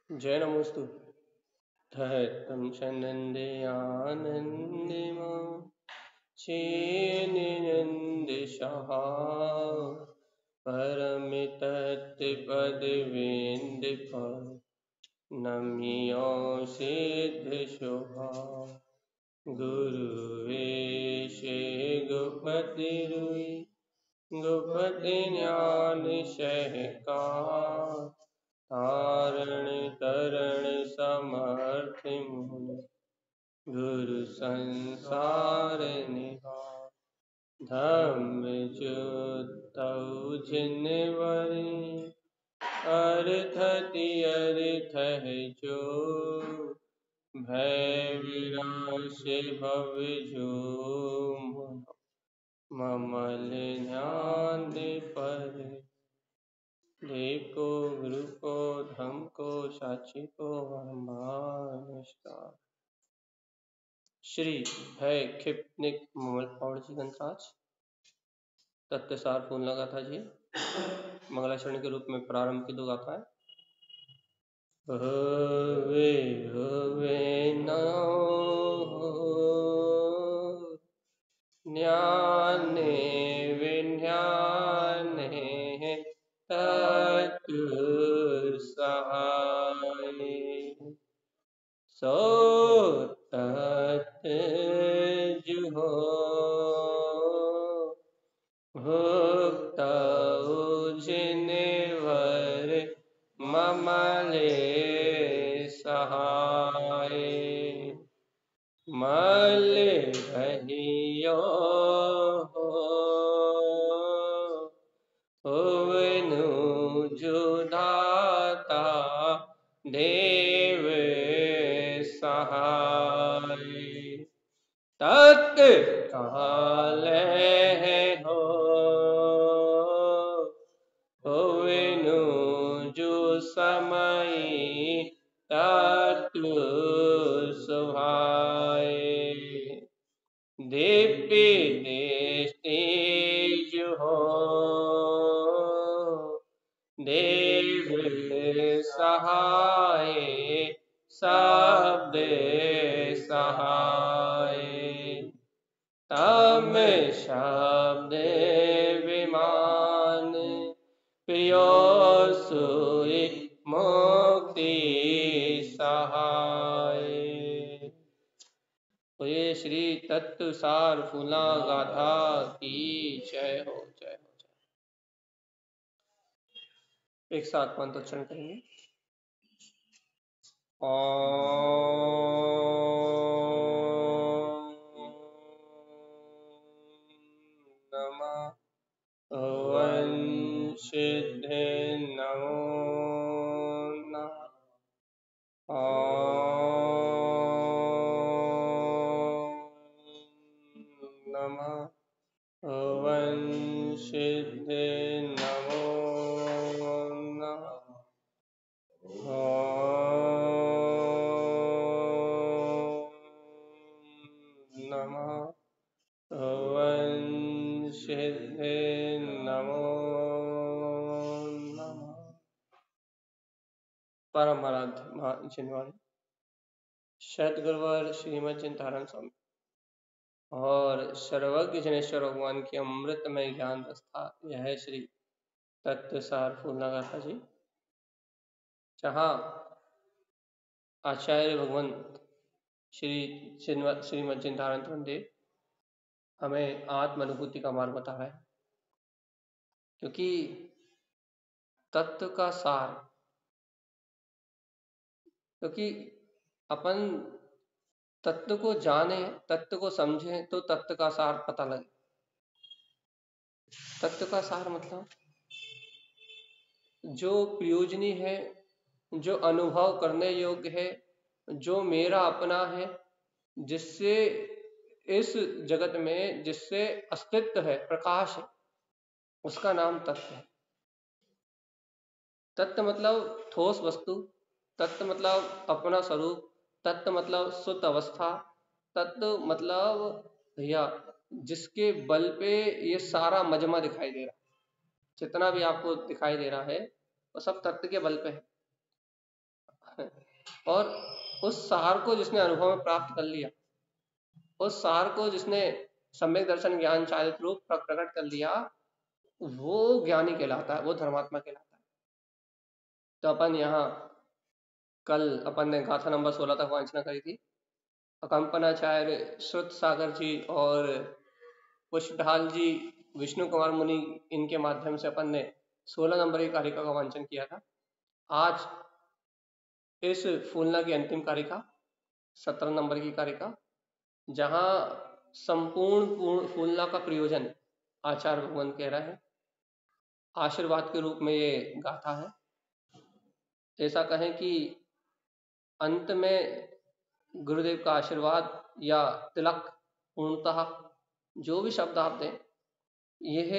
जय नमोस्तु। धैर्यं चनन्दयानन्दिमा चेनिनन्दिशः परमितत्पदवेन्दिप नम्यो सिद्धशुभा गुरुवेशे गुपतिरुई गुपति ज्ञान सहकार तारण तरण समर्थ मुनि गुरु संसार निवार धम्म जुतौ जिनवरी अर्थति अर्थ है जो भय विनाश भव जो ममल ध्यान पर देखो गुरु को धम को साक्षी को नमस्कार। श्री भय क्षिप्निक ममल जी गंतराज तत्वसार पूर्ण गाथा जी मंगलाचरण के रूप में प्रारंभ की दो गाथाएं। होवे होवे न ज्ञाने विज्ञाने तत्व सहाय सो तत् जुहो भुक्तौ जिनवर ममले सहाय मल रहियो होवनु जुदाता देव सहाय तत्काल हो होवनु जो समय तत्व सुहाय दिव्य देश तेज हो देव सहाय शब्द सहाय तम शब्द विमान प्रियो सुई मुक्ति सहाय। तो ये श्री तत्वसार फूला गाथा की जय हो जय हो जय। एक साथ मंत्रोच्चारण करेंगे। ओम नमः ओं सिद्धे नमो नमः ओम नमः ओं सिद्धे नमो नमः नमः ओं सिद्धे नमो नमः। परम आराध्य जिनवाणी सद्गुरुवर श्रीमद चिंताराम स्वामी और सर्वज्ञ जनेश्वर भगवान की अमृतमय ज्ञान दस्ता यह है श्री तत्वसार फूलना गाथा जी, जहाँ आचार्य भगवंत श्रीमद चिंताराम देव हमें आत्म अनुभूति का मार्ग बता रहा है। क्योंकि तत्व का सार, क्योंकि अपन तत्व को जाने, तत्व को समझे तो तत्व का सार पता लगे। तत्व का सार मतलब जो प्रयोजनीय है, जो अनुभव करने योग्य है, जो मेरा अपना है, जिससे इस जगत में जिससे अस्तित्व है, प्रकाश है, उसका नाम तत्व है। तत्व मतलब ठोस वस्तु, तत्व मतलब अपना स्वरूप, तत्व मतलब शुद्ध अवस्था, तत्व मतलब भैया जिसके बल पे ये सारा मजमा दिखाई दे रहा है, जितना भी आपको दिखाई दे रहा है वो सब तत्व के बल पे है। और उस सार को जिसने अनुभव में प्राप्त कर लिया, उस सार को जिसने सम्यक दर्शन ज्ञान चालित रूप प्रकट कर लिया, वो ज्ञानी कहलाता है, वो धर्मात्मा कहलाता है। तो अपन यहाँ कल अपन ने गाथा नंबर 16 तक वांछना करी थी। अकंपनाचार्य श्रुत सागर जी और पुष्पहाल जी, विष्णु कुमार मुनि, इनके माध्यम से अपन ने 16 नंबर की कारिका का वांचन किया था। आज इस फूलना की अंतिम कारिका 17 नंबर की कारिका, जहां संपूर्ण फूलना का प्रयोजन आचार्य भगवान कह रहा है, आशीर्वाद के रूप में ये गाथा है। ऐसा कहें कि अंत में गुरुदेव का आशीर्वाद या तिलक, पूर्णतः जो भी शब्द आप दें, यह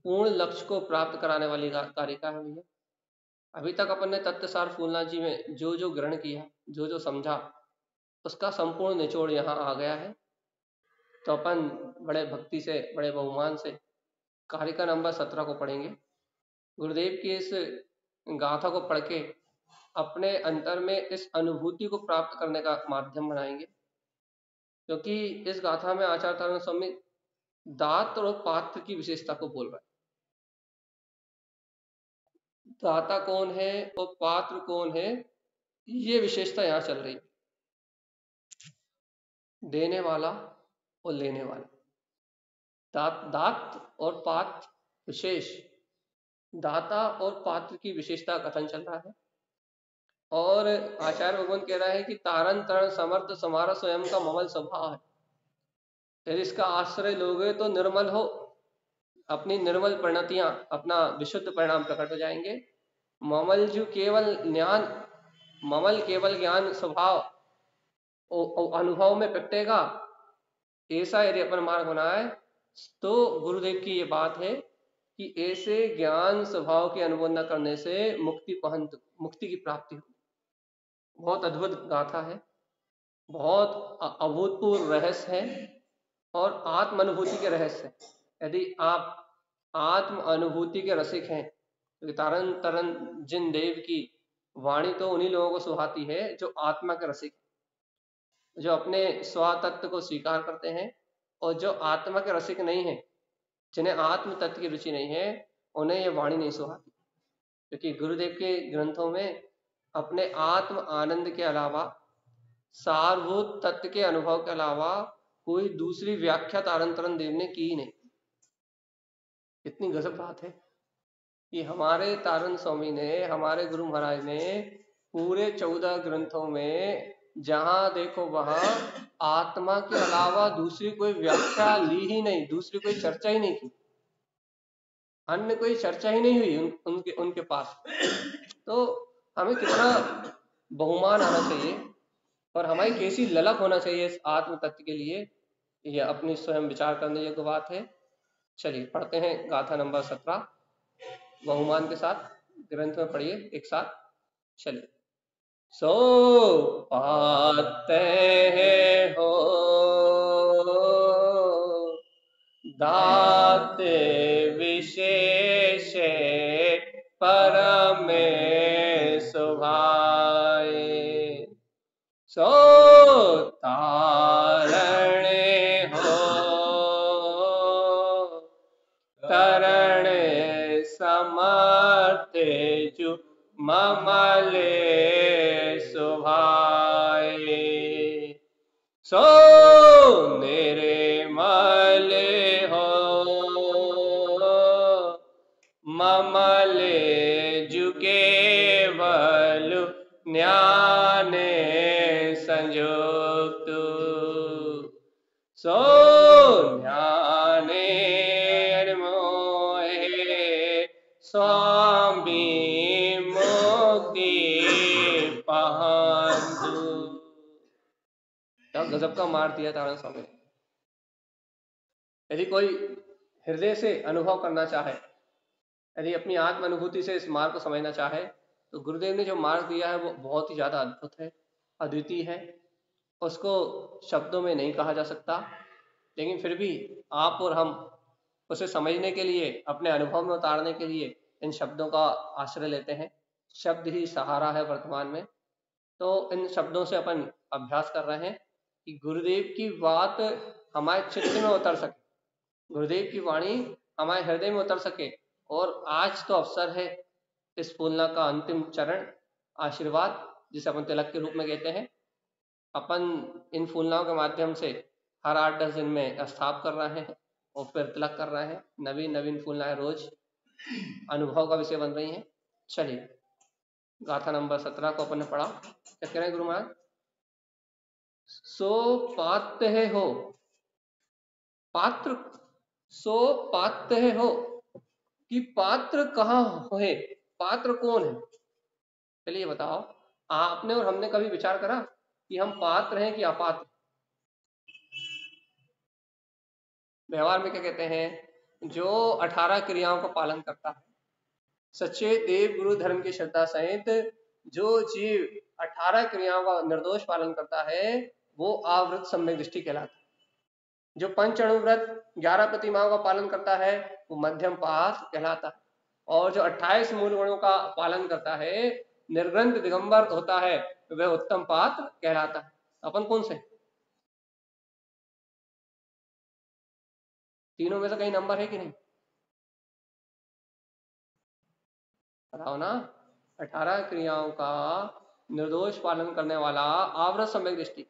पूर्ण लक्ष्य को प्राप्त कराने वाली कारिका है भैया। अभी तक अपन ने तत्वसार फूलना जी में जो जो ग्रहण किया, जो जो समझा, उसका संपूर्ण निचोड़ यहाँ आ गया है। तो अपन बड़े भक्ति से, बड़े बहुमान से कारिका नंबर 17 को पढ़ेंगे। गुरुदेव की इस गाथा को पढ़ के अपने अंतर में इस अनुभूति को प्राप्त करने का माध्यम बनाएंगे, क्योंकि इस गाथा में आचार्य तारानंद स्वामी दात और पात्र की विशेषता को बोल रहा है। दाता कौन है और पात्र कौन है, ये विशेषता यहाँ चल रही है। देने वाला और लेने वाला, दात और पात्र विशेष, दाता और पात्र की विशेषता कथन चल रहा है। और आचार्य भगवान कह रहा है कि तारण तरण समर्थ समारा स्वयं का ममल स्वभाव है। यदि इसका आश्रय लोगे तो निर्मल हो, अपनी निर्मल परिणतियां, अपना विशुद्ध परिणाम प्रकट हो जाएंगे। ममल जो केवल ज्ञान, ममल केवल ज्ञान स्वभाव अनुभव में प्रगटेगा, ऐसा यदि अपन मार्ग बनाए तो गुरुदेव की ये बात है कि ऐसे ज्ञान स्वभाव के अनुबंध करने से मुक्ति की प्राप्ति हो। बहुत अद्भुत गाथा है, बहुत अभूतपूर्व रहस्य है और आत्म अनुभूति के रहस्य है। यदि आप आत्म अनुभूति के रसिक हैं तो तारण तरन जिन देव की वाणी तो उन्हीं लोगों को सुहाती है जो आत्मा के रसिक, जो अपने स्वतत्व को स्वीकार करते हैं। और जो आत्मा के रसिक नहीं है, जिन्हें आत्म तत्व की रुचि नहीं है, उन्हें ये वाणी नहीं सुहाती, क्योंकि गुरुदेव के ग्रंथों में अपने आत्म आनंद के अलावा, सारभूत तत्व के अनुभव के अलावा कोई दूसरी व्याख्या तारण तरन देव ने की ही नहीं। इतनी गजब बात है कि हमारे तारण स्वामी ने, हमारे गुरु महाराज ने पूरे 14 ग्रंथों में जहां देखो वहां आत्मा के अलावा दूसरी कोई व्याख्या ली ही नहीं, दूसरी कोई चर्चा ही नहीं की, अन्य कोई चर्चा ही नहीं हुई उनके पास। तो हमें कितना बहुमान आना चाहिए और हमारी कैसी ललक होना चाहिए इस आत्म तत्व के लिए, यह अपनी स्वयं विचार करने योग्य बात है। चलिए पढ़ते हैं गाथा नंबर 17 बहुमान के साथ, ग्रंथ में पढ़िए एक साथ। चलिए। सो पाते हो दाते विशेष परमे सुभाए, सो तारणे हो तरणे समर्थे जो ममले सुभाए, सो निर्मल हो ममले जो केवल ज्ञान संयुक्त, सो ज्ञाने मोहे स्वामी मुक्ति पाहंतु। क्या गजब का मार दिया तारण स्वामी ने। यदि कोई हृदय से अनुभव करना चाहे, यदि अपनी आत्म अनुभूति से इस मार्ग को समझना चाहे, तो गुरुदेव ने जो मार्ग दिया है वो बहुत ही ज्यादा अद्भुत है, अद्वितीय है। उसको शब्दों में नहीं कहा जा सकता, लेकिन फिर भी आप और हम उसे समझने के लिए, अपने अनुभव में उतारने के लिए इन शब्दों का आश्रय लेते हैं। शब्द ही सहारा है वर्तमान में, तो इन शब्दों से अपन अभ्यास कर रहे हैं कि गुरुदेव की बात हमारे चित्त में उतर सके, गुरुदेव की वाणी हमारे हृदय में उतर सके। और आज तो अवसर है इस फूलना का अंतिम चरण आशीर्वाद, जिसे अपन तिलक के रूप में कहते हैं। अपन इन फूलनाओं के माध्यम से हर 8-10 दिन में स्थाप कर रहे हैं और फिर तिलक कर रहे हैं। नवीन नवीन फूलनाएं रोज अनुभव का विषय बन रही हैं। चलिए, गाथा नंबर 17 को अपन ने पढ़ा। क्या कह रहे हैं गुरु महाराज? सो पात्य हो, पात्र सो पात्य हो कि पात्र कहाँ है, पात्र कौन है? चलिए बताओ, आपने और हमने कभी विचार करा कि हम पात्र हैं कि अपात्र? व्यवहार में क्या कहते हैं? जो 18 क्रियाओं का पालन करता है, सच्चे देव गुरु धर्म की श्रद्धा सहित जो जीव 18 क्रियाओं का निर्दोष पालन करता है, वो आवृत सम्यक दृष्टि कहलाता है। जो पंच अणुव्रत 11 प्रतिमाओं का पालन करता है, वो मध्यम पात्र कहलाता है। और जो 28 मूल गुणों का पालन करता है, निर्ग्रंथ दिगंबर होता है, वह उत्तम पात्र कहलाता है। अपन कौन से? तीनों में से कहीं नंबर है कि नहीं? बताओ ना। 18 क्रियाओं का निर्दोष पालन करने वाला आवृत सम्यक दृष्टि,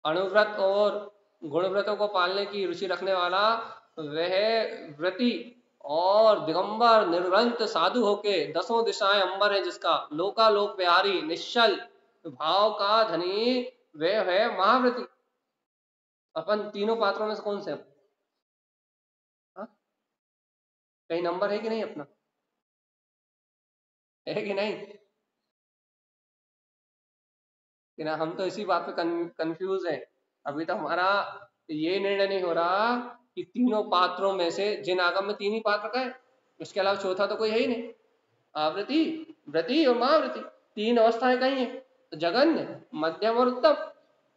अणुव्रत और गुणव्रतों को पालने की रुचि रखने वाला, वह व्रती और दिगंबर निर्ग्रंथ साधु होके 10 दिशाएं अंबर है जिसका, लोकालोक बिहारी निश्चल भाव का धनी, वह है महाव्रती। अपन तीनों पात्रों में से कौन से? कहीं नंबर है कि नहीं अपना? है कि नहीं? कि ना, हम तो इसी बात पे कंफ्यूज हैं। अभी तो हमारा ये निर्णय नहीं हो रहा कि तीनों पात्रों में से, जिन आगम में 3 ही पात्र का है, इसके अलावा चौथा तो कोई है ही नहीं। आवृत्ति, व्रति और महाव्रति, 3 अवस्थाएं कहीं है? तो जगन्य, मध्यम और उत्तम,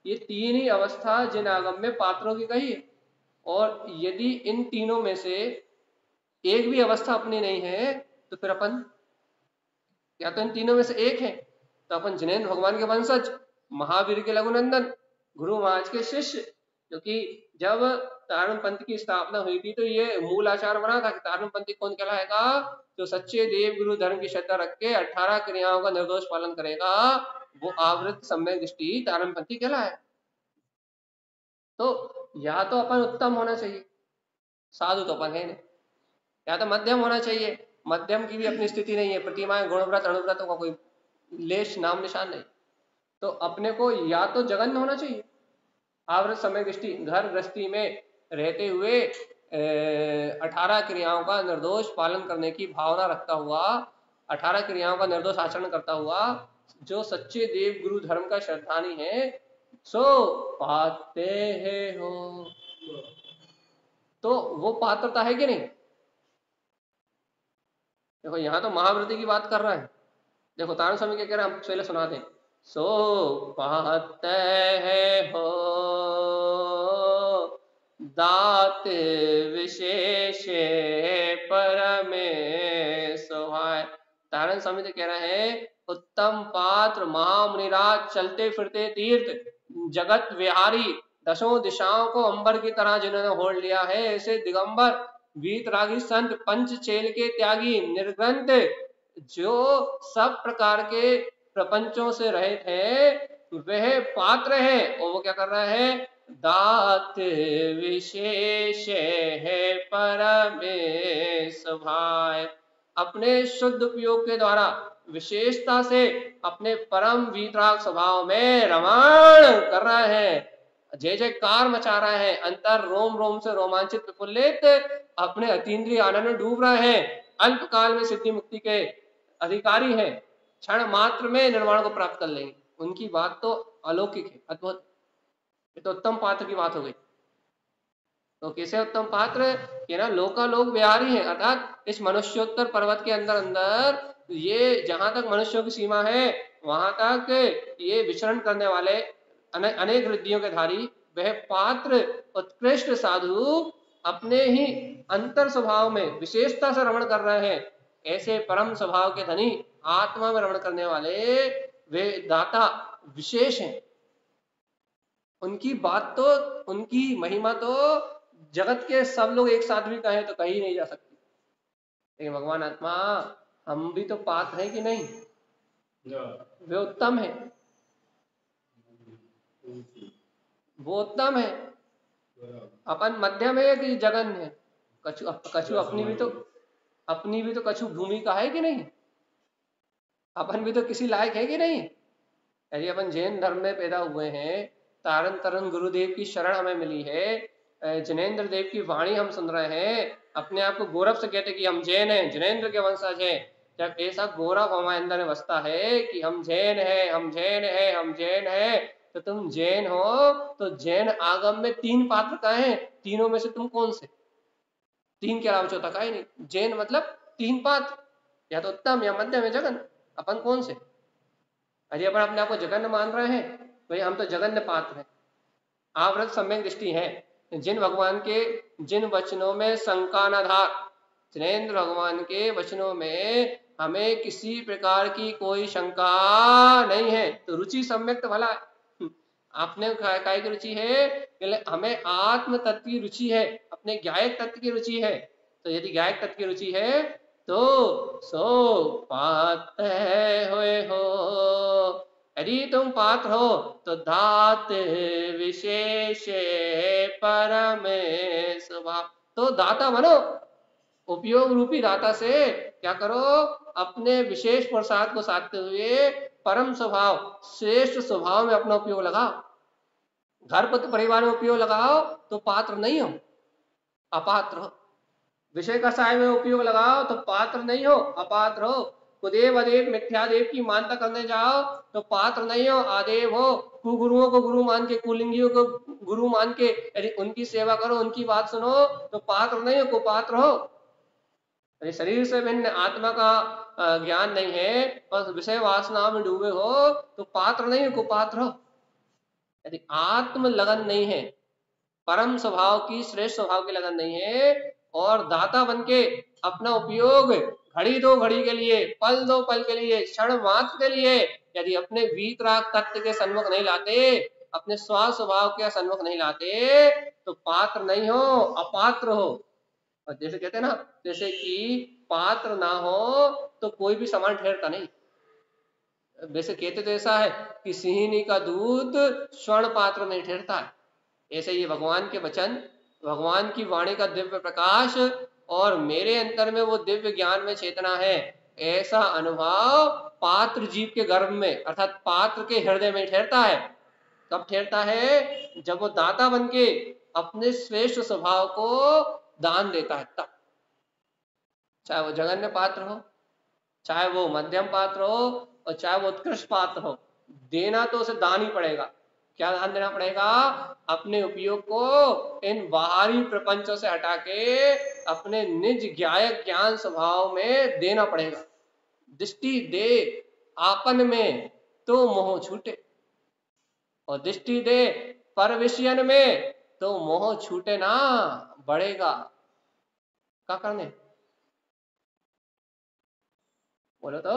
ये 3 ही अवस्था जिन आगम में पात्रों की कही है। और यदि इन तीनों में से एक भी अवस्था अपनी नहीं है, तो फिर अपन या तो इन तीनों में से एक है, तो अपन जिनेन्द्र भगवान के वंशज, महावीर के लघुनंदन, गुरु महाराज के शिष्य। क्योंकि जब तारण पंथ की स्थापना हुई थी, तो ये मूल आचार बना था कि तारण पंथी कौन कहलाएगा? जो सच्चे देव गुरु धर्म की श्रद्धा रख के 18 क्रियाओं का निर्दोष पालन करेगा, वो आवृत सम्यक दृष्टि तारण पंथी कहलाए। तो या तो अपन उत्तम होना चाहिए, साधु तो अपन है नहीं, या तो मध्यम होना चाहिए, मध्यम की भी अपनी स्थिति नहीं है, प्रतिमाएं गुणव्रत अणुव्रतों का कोई लेश नाम निशान नहीं। तो अपने को या तो जगन्य होना चाहिए, आवृत सम्यक दृष्टि, घर गृहस्थी में रहते हुए 18 क्रियाओं का निर्दोष पालन करने की भावना रखता हुआ, 18 क्रियाओं का निर्दोष आचरण करता हुआ जो सच्चे देव गुरु धर्म का श्रद्धानी है, सो पाते है हो। तो वो पात्रता है कि नहीं? देखो, यहाँ तो महाव्रती की बात कर रहा है। देखो तारण स्वामी क्या कह रहे हैं, हम पहले सुना दें। सो पाते है हो दात विशेष परमे सोहाय। तारण स्वामी तो कह रहे हैं, उत्तम पात्र महामुनिराज, चलते फिरते तीर्थ, जगत विहारी, 10 दिशाओं को अंबर की तरह जिन्होंने होड़ लिया है, ऐसे दिगंबर वीतरागी संत, पंच चेल के त्यागी, निर्ग्रंथ, जो सब प्रकार के प्रपंचों से रहित है, वह पात्र है। और वो क्या कर रहा है? दात विशेष है परमेश भाई, अपने शुद्ध उपयोग के द्वारा विशेषता से अपने परम वीतराग स्वभाव में रमण कर रहा है, जय जयकार मचा रहा है, अंतर रोम रोम से रोमांचित प्रफुल्लित अपने अतीन्द्रिय आनंद में डूब रहे हैं, अल्पकाल में सिद्धि मुक्ति के अधिकारी हैं, क्षण मात्र में निर्वाण को प्राप्त कर लेंगे। उनकी बात तो अलौकिक है, अद्भुत। ये तो उत्तम पात्र की बात हो गई। तो कैसे उत्तम पात्र? कि ना, लोकालोक बिहारी है, अर्थात इस मनुष्योत्तर पर्वत के अंदर अंदर, ये जहां तक मनुष्यों की सीमा है वहां तक ये विचरण करने वाले अनेक रिद्धियों के धारी, वह पात्र उत्कृष्ट साधु अपने ही अंतर स्वभाव में विशेषता से रमण कर रहे हैं। ऐसे परम स्वभाव के धनी, आत्मा में रमण करने वाले वे दाता विशेष हैं, उनकी बात तो, उनकी महिमा तो जगत के सब लोग एक साथ भी कहें तो कही नहीं जा सकती। लेकिन भगवान आत्मा, हम भी तो पात्र हैं कि नहीं? वे उत्तम है, वो उत्तम है। अपन मध्यम है कि जगन है? कछु कछु अपनी भी तो कछु भूमिका है कि नहीं? अपन भी तो किसी लायक है कि नहीं? यदि अपन जैन धर्म में पैदा हुए हैं, तारण तरण गुरुदेव की शरण हमें मिली है, जैनेन्द्र देव की वाणी हम सुन रहे हैं, अपने आप को गौरव से कहते कि हम जैन हैं, जैनेन्द्र के वंशज हैं, जब ऐसा गौरव हमारे अंदर में बसता है कि हम जैन हैं, हम जैन हैं, हम जैन हैं, तो तुम जैन हो तो जैन आगम में 3 पात्र का है, तीनों में से तुम कौन से? 3 के अलावा चौथा का ही नहीं। जैन मतलब 3 पात्र, या तो उत्तम या मध्यम या जगन। अपन कौन से? यदि अपन अपने आप को जगन्य मान रहे हैं तो ये हम तो जगन्य पात्र हैं। आवृत सम्यक दृष्टि है, जिन भगवान के जिन वचनों में शंका न धार, जैनेन्द्र भगवान के वचनों में हमें किसी प्रकार की कोई शंका नहीं है, तो रुचि सम्यक तो भला आपने काय की रुचि है? हमें आत्म तत्व की रुचि है, अपने ज्ञायक तत्व की रुचि है। तो यदि ज्ञायक तत्व की रुचि है तो सो पात्र हुए हो, यदि तुम पात्र हो तो दात विशेष परम स्वभाव, तो दाता बनो, उपयोग रूपी दाता से क्या करो? अपने विशेष प्रसाद को साधते हुए परम स्वभाव, श्रेष्ठ स्वभाव में अपना उपयोग लगाओ। घर परिवार में उपयोग लगाओ तो पात्र नहीं हो, अपात्र हो। विषय का साय में उपयोग लगाओ तो पात्र नहीं हो, अपात्र हो। कुदेव अदेव मिथ्यादेव की मानता करने जाओ तो पात्र नहीं हो, आदेव हो। कुगुरुओं को गुरु मान के, कुलिंगियों को गुरु मान के यदि उनकी सेवा करो, उनकी बात सुनो तो पात्र नहीं हो, कुपात्र हो। यदि शरीर से भिन्न आत्मा का ज्ञान नहीं है, बस विषय वासना में डूबे हो तो पात्र नहीं हो, कुपात्र हो। यदि आत्म लगन नहीं है, परम स्वभाव की, श्रेष्ठ स्वभाव की लगन नहीं है, और दाता बनके अपना उपयोग घड़ी दो घड़ी के लिए, पल दो पल के लिए, क्षण मात्र के लिए यदि अपने वीतराग तत्व के सन्मुख नहीं लाते, अपने स्व स्वभाव के सन्मुख नहीं लाते, तो पात्र नहीं हो, अपात्र हो। और जैसे कहते हैं ना, जैसे कि पात्र ना हो तो कोई भी सामान ठहरता नहीं। वैसे कहते तो ऐसा है कि सिंहिनी का दूध स्वर्ण पात्र में ठहरता है, ऐसे ये भगवान के वचन, भगवान की वाणी का दिव्य प्रकाश और मेरे अंतर में वो दिव्य ज्ञान में चेतना है, ऐसा अनुभव पात्र जीव के गर्भ में अर्थात पात्र के हृदय में ठहरता है। कब ठहरता है? जब वो दाता बनके अपने श्रेष्ठ स्वभाव को दान देता है तब। चाहे वो जगन्य पात्र हो, चाहे वो मध्यम पात्र हो, और चाहे वो उत्कृष्ट पात्र हो, देना तो उसे दान ही पड़ेगा। क्या दान देना पड़ेगा? अपने उपयोग को इन बाहरी प्रपंचों से हटा के अपने निज ज्ञायक ज्ञान स्वभाव में देना पड़ेगा। दृष्टि दे आपन में तो मोह छूटे, और दृष्टि दे पर विषयन में तो मोह छूटे ना, बढ़ेगा। क्या करने? बोलो तो।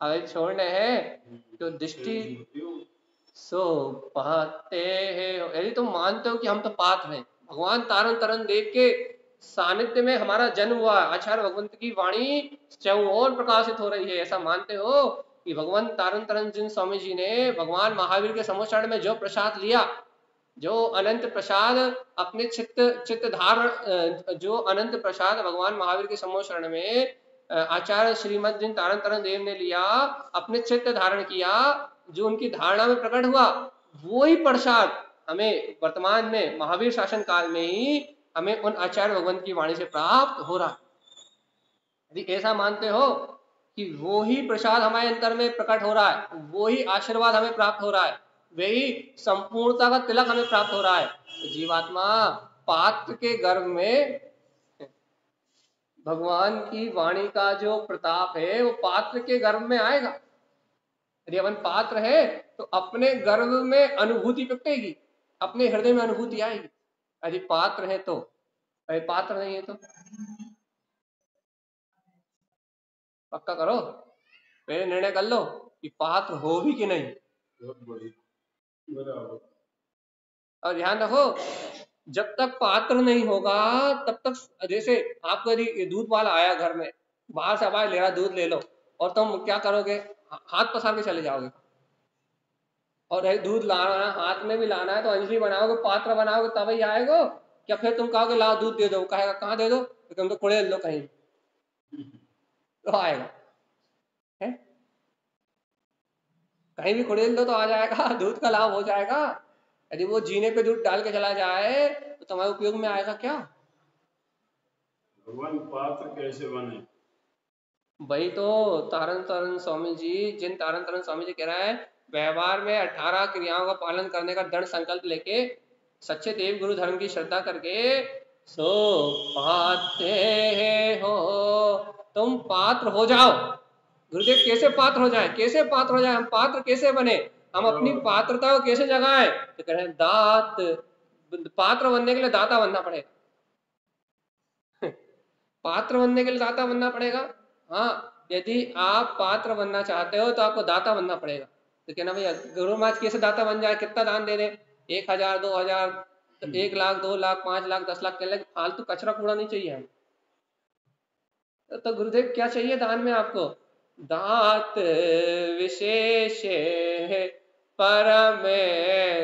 अगर छोड़ने हैं तो दृष्टि सो पाते हैं। यदि तुम मानते हो कि हम तो पात्र हैं, भगवान तारण तरण देव के सानिध्य में हमारा जन्म हुआ, आचार्य भगवंत की वाणी चौओर प्रकाशित हो रही है, ऐसा मानते हो कि भगवान तारण तरण जिन स्वामी जी ने भगवान महावीर के समोचरण में जो प्रसाद लिया, जो अनंत प्रसाद अपने चित्त धारण, जो अनंत प्रसाद भगवान महावीर के समोचरण में आचार्य श्रीमद जिन तारण तरण देव ने लिया, अपने चित्त धारण किया, जो उनकी धारणा में प्रकट हुआ, वो ही प्रसाद हमें वर्तमान में महावीर शासन काल में ही हमें उन आचार्य भगवंत की वाणी से प्राप्त हो रहा। यदि ऐसा मानते हो कि वो ही प्रसाद हमारे अंतर में प्रकट हो रहा है, वो ही आशीर्वाद हमें प्राप्त हो रहा है, वही संपूर्णता का तिलक हमें प्राप्त हो रहा है, तो जीवात्मा पात्र के गर्भ में भगवान की वाणी का जो प्रताप है वो पात्र के गर्भ में आएगा। यदि अपन पात्र है तो अपने गर्भ में अनुभूति प्रकटेगी, अपने हृदय में अनुभूति आएगी। यदि पात्र है तो, यदि पात्र नहीं है तो पक्का करो। पहले निर्णय कर लो कि पात्र हो भी कि नहीं। बहुत बढ़िया, बराबर। और ध्यान रखो, जब तक पात्र नहीं होगा तब तक, जैसे आपको यदि दूध वाला आया घर में, बाहर से आवाज ले रहा दूध ले लो, और तुम क्या करोगे, हाथ पसार के चले जाओगे। और दूध लाना है, हाथ में भी लाना है तो अंजलि बनाओगे, पात्र बनाओगे तब ही आएगा। क्या फिर तुम कहोगे लाओ दूध दे दो, कहेगा कहाँ दे दो, तो तुम तो कुड़ेल लो कहीं, तो आएगा है? कहीं भी कुड़ेल दो तो आ जाएगा, दूध का लाभ हो जाएगा। यदि वो जीने पे दूध डाल के चला जाए तो तुम्हारे उपयोग में आएगा क्या? भगवान पात्र कैसे बने? वही तो तारण तारण स्वामी जी, जिन तारण तारण स्वामी जी कह रहा है, व्यवहार में 18 क्रियाओं का पालन करने का दृढ़ संकल्प लेके, सच्चे देव गुरु धर्म की श्रद्धा करके, सो पाते हो, तुम पात्र हो जाओ। गुरुदेव कैसे पात्र हो जाए, कैसे पात्र हो जाए, हम पात्र कैसे बने, हम अपनी पात्रता को कैसे जगाएं? तो कह रहे हैं दात, पात्र बनने के लिए दाता बनना पड़ेगा। पात्र बनने के लिए दाता बनना पड़ेगा। हाँ, यदि आप पात्र बनना चाहते हो तो आपको दाता बनना पड़ेगा। तो कहना भैया गुरु महाराज कैसे दाता बन जाए, कितना दान दे दे, 1000 2000, 1 लाख 2 लाख 5 लाख 10 लाख, कहने लगे फालतू कचरा कूड़ा नहीं चाहिए हमें। तो गुरुदेव क्या चाहिए दान में आपको? दात विशेष परम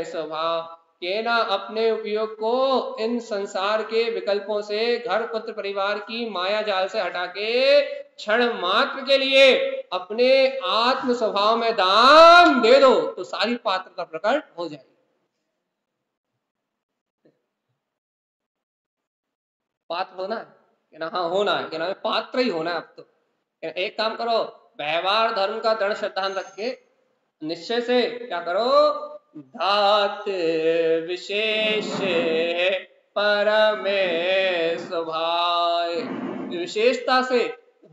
स्वभाव, के ना अपने उपयोग को इन संसार के विकल्पों से, घर पुत्र परिवार की माया जाल से हटा के क्षण मात्र के लिए अपने आत्म स्वभाव में दान दे दो, तो सारी पात्रता प्रकट हो जाएगी। पात्र होना है कि ना? हाँ होना है कि ना, पात्र ही होना है अब तो। एक काम करो, व्यवहार धर्म का दृढ़ सिद्धांत रख के निश्चय से क्या करो, धात विशेष परमे स्वभाव, विशेषता से,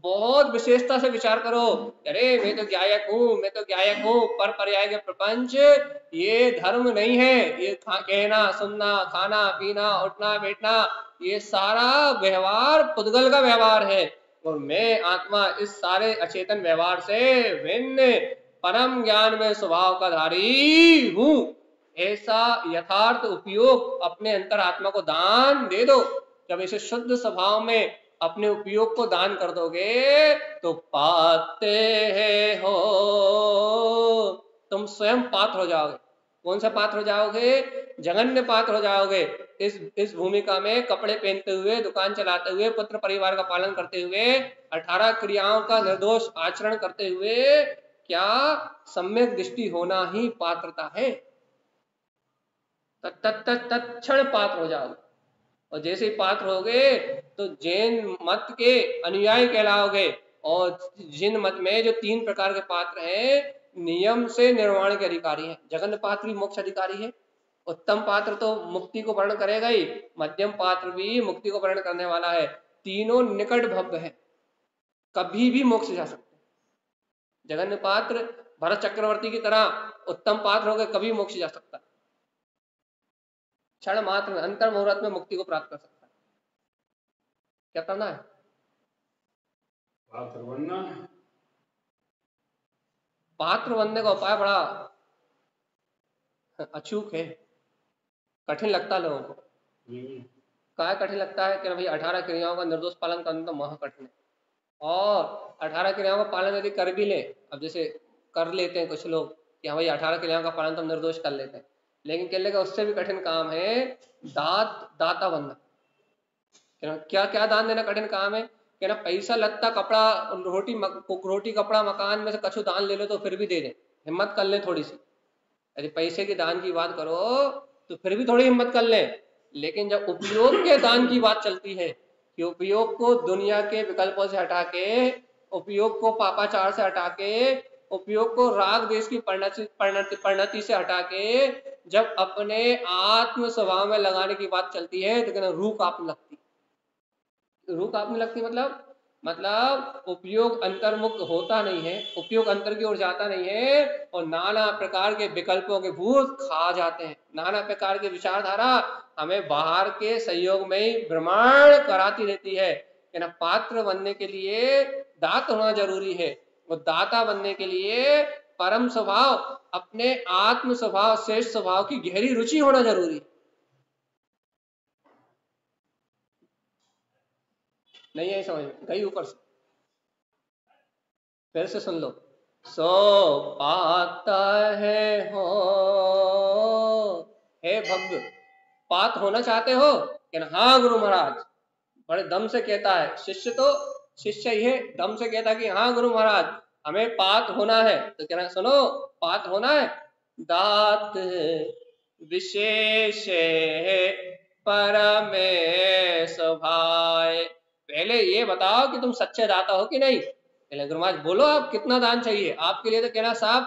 बहुत विशेषता से विचार करो। अरे मैं तो ज्ञायक हूँ, मैं तो ज्ञायक हूँ, पर पर्याय के प्रपंच ये धर्म नहीं है। ये कहना सुनना खाना पीना उठना बैठना, ये सारा व्यवहार पुद्गल का व्यवहार है, और मैं आत्मा इस सारे अचेतन व्यवहार से भिन्न परम ज्ञान में स्वभाव का धारी हूं। ऐसा यथार्थ उपयोग अपने अंतरात्मा को दान दे दो। जब ऐसे शुद्ध स्वभाव में अपने उपयोग को दान कर दोगे तो पाते हो, तुम स्वयं पात्र हो जाओगे। कौन सा पात्र हो जाओगे? जघन्य पात्र हो जाओगे। इस भूमिका में कपड़े पहनते हुए, दुकान चलाते हुए, पुत्र परिवार का पालन करते हुए, 18 क्रियाओं का निर्दोष आचरण करते हुए, क्या सम्यक दृष्टि होना ही पात्रता है। तत्क्षण पात्र हो जाओगे। और जैसे ही पात्र होगे तो जैन मत के अनुयायी कहलाओगे। और जिन मत में जो 3 प्रकार के पात्र हैं, नियम से निर्वाण के अधिकारी हैं। जघन्य पात्र भी मोक्ष अधिकारी है, उत्तम पात्र तो मुक्ति को वर्ण करेगा ही, मध्यम पात्र भी मुक्ति को वर्ण करने वाला है। तीनों निकट भव्य है, कभी भी मोक्ष जा सकते हैं। जघन्य पात्र भरत चक्रवर्ती की तरह उत्तम पात्र होकर कभी मोक्ष जा सकता है, क्षण मात्र में, अंतर मुहूर्त में मुक्ति को प्राप्त कर सकता है। क्या करना है? पात्र बनना है। पात्र बनने का उपाय बड़ा अचूक है, कठिन लगता है लोगों को। क्या कठिन लगता है कि भाई 18 क्रियाओं का निर्दोष पालन करना तो महा कठिन है। और 18 क्रियाओं का पालन यदि कर भी ले, अब जैसे कर लेते हैं कुछ लोग कि हाँ भाई 18 क्रियाओं का पालन तो हम निर्दोष कर लेते हैं, लेकिन कहने का उससे भी कठिन काम है दाता बनना। क्या क्या दान देना कठिन काम है? कि ना पैसा लत्ता कपड़ा रोटी कपड़ा मकान में से कछु दान ले लो तो फिर भी दे दें, हिम्मत कर ले थोड़ी सी। यदि पैसे के दान की बात करो तो फिर भी थोड़ी हिम्मत कर ले, लेकिन जब उपयोग के दान की बात चलती है कि उपयोग को दुनिया के विकल्पों से हटा के, उपयोग को पापाचार से हटा के, उपयोग को राग देश की परिणति से हटा के, जब अपने आत्म स्वभाव में लगाने की बात चलती है तो कहना रूह कांपने लगती। रूह कांपने लगती मतलब उपयोग अंतर्मुख होता नहीं है, उपयोग अंतर की ओर जाता नहीं है, और नाना प्रकार के विकल्पों के भूत खा जाते हैं। नाना प्रकार की विचारधारा हमें बाहर के सहयोग में ही भ्रमण कराती रहती है कि ना पात्र बनने के लिए दात होना जरूरी है। वो दाता बनने के लिए परम स्वभाव, अपने आत्म स्वभाव, श्रेष्ठ स्वभाव की गहरी रुचि होना जरूरी है। नहीं है समझ में? गई ऊपर से, फिर से सुन लो। सो पाता है हो, हे भक्त, पात होना चाहते हो? कहना हाँ गुरु महाराज। बड़े दम से कहता है शिष्य, तो शिष्य ये दम से कहता है कि हाँ गुरु महाराज हमें पात होना है। तो कहना सुनो, पात होना है, दात विशेष परमेश भाई। पहले ये बताओ कि तुम सच्चे दाता हो कि नहीं। पहले गुरु महाराज बोलो आप कितना दान चाहिए आपके लिए। तो कहना साहब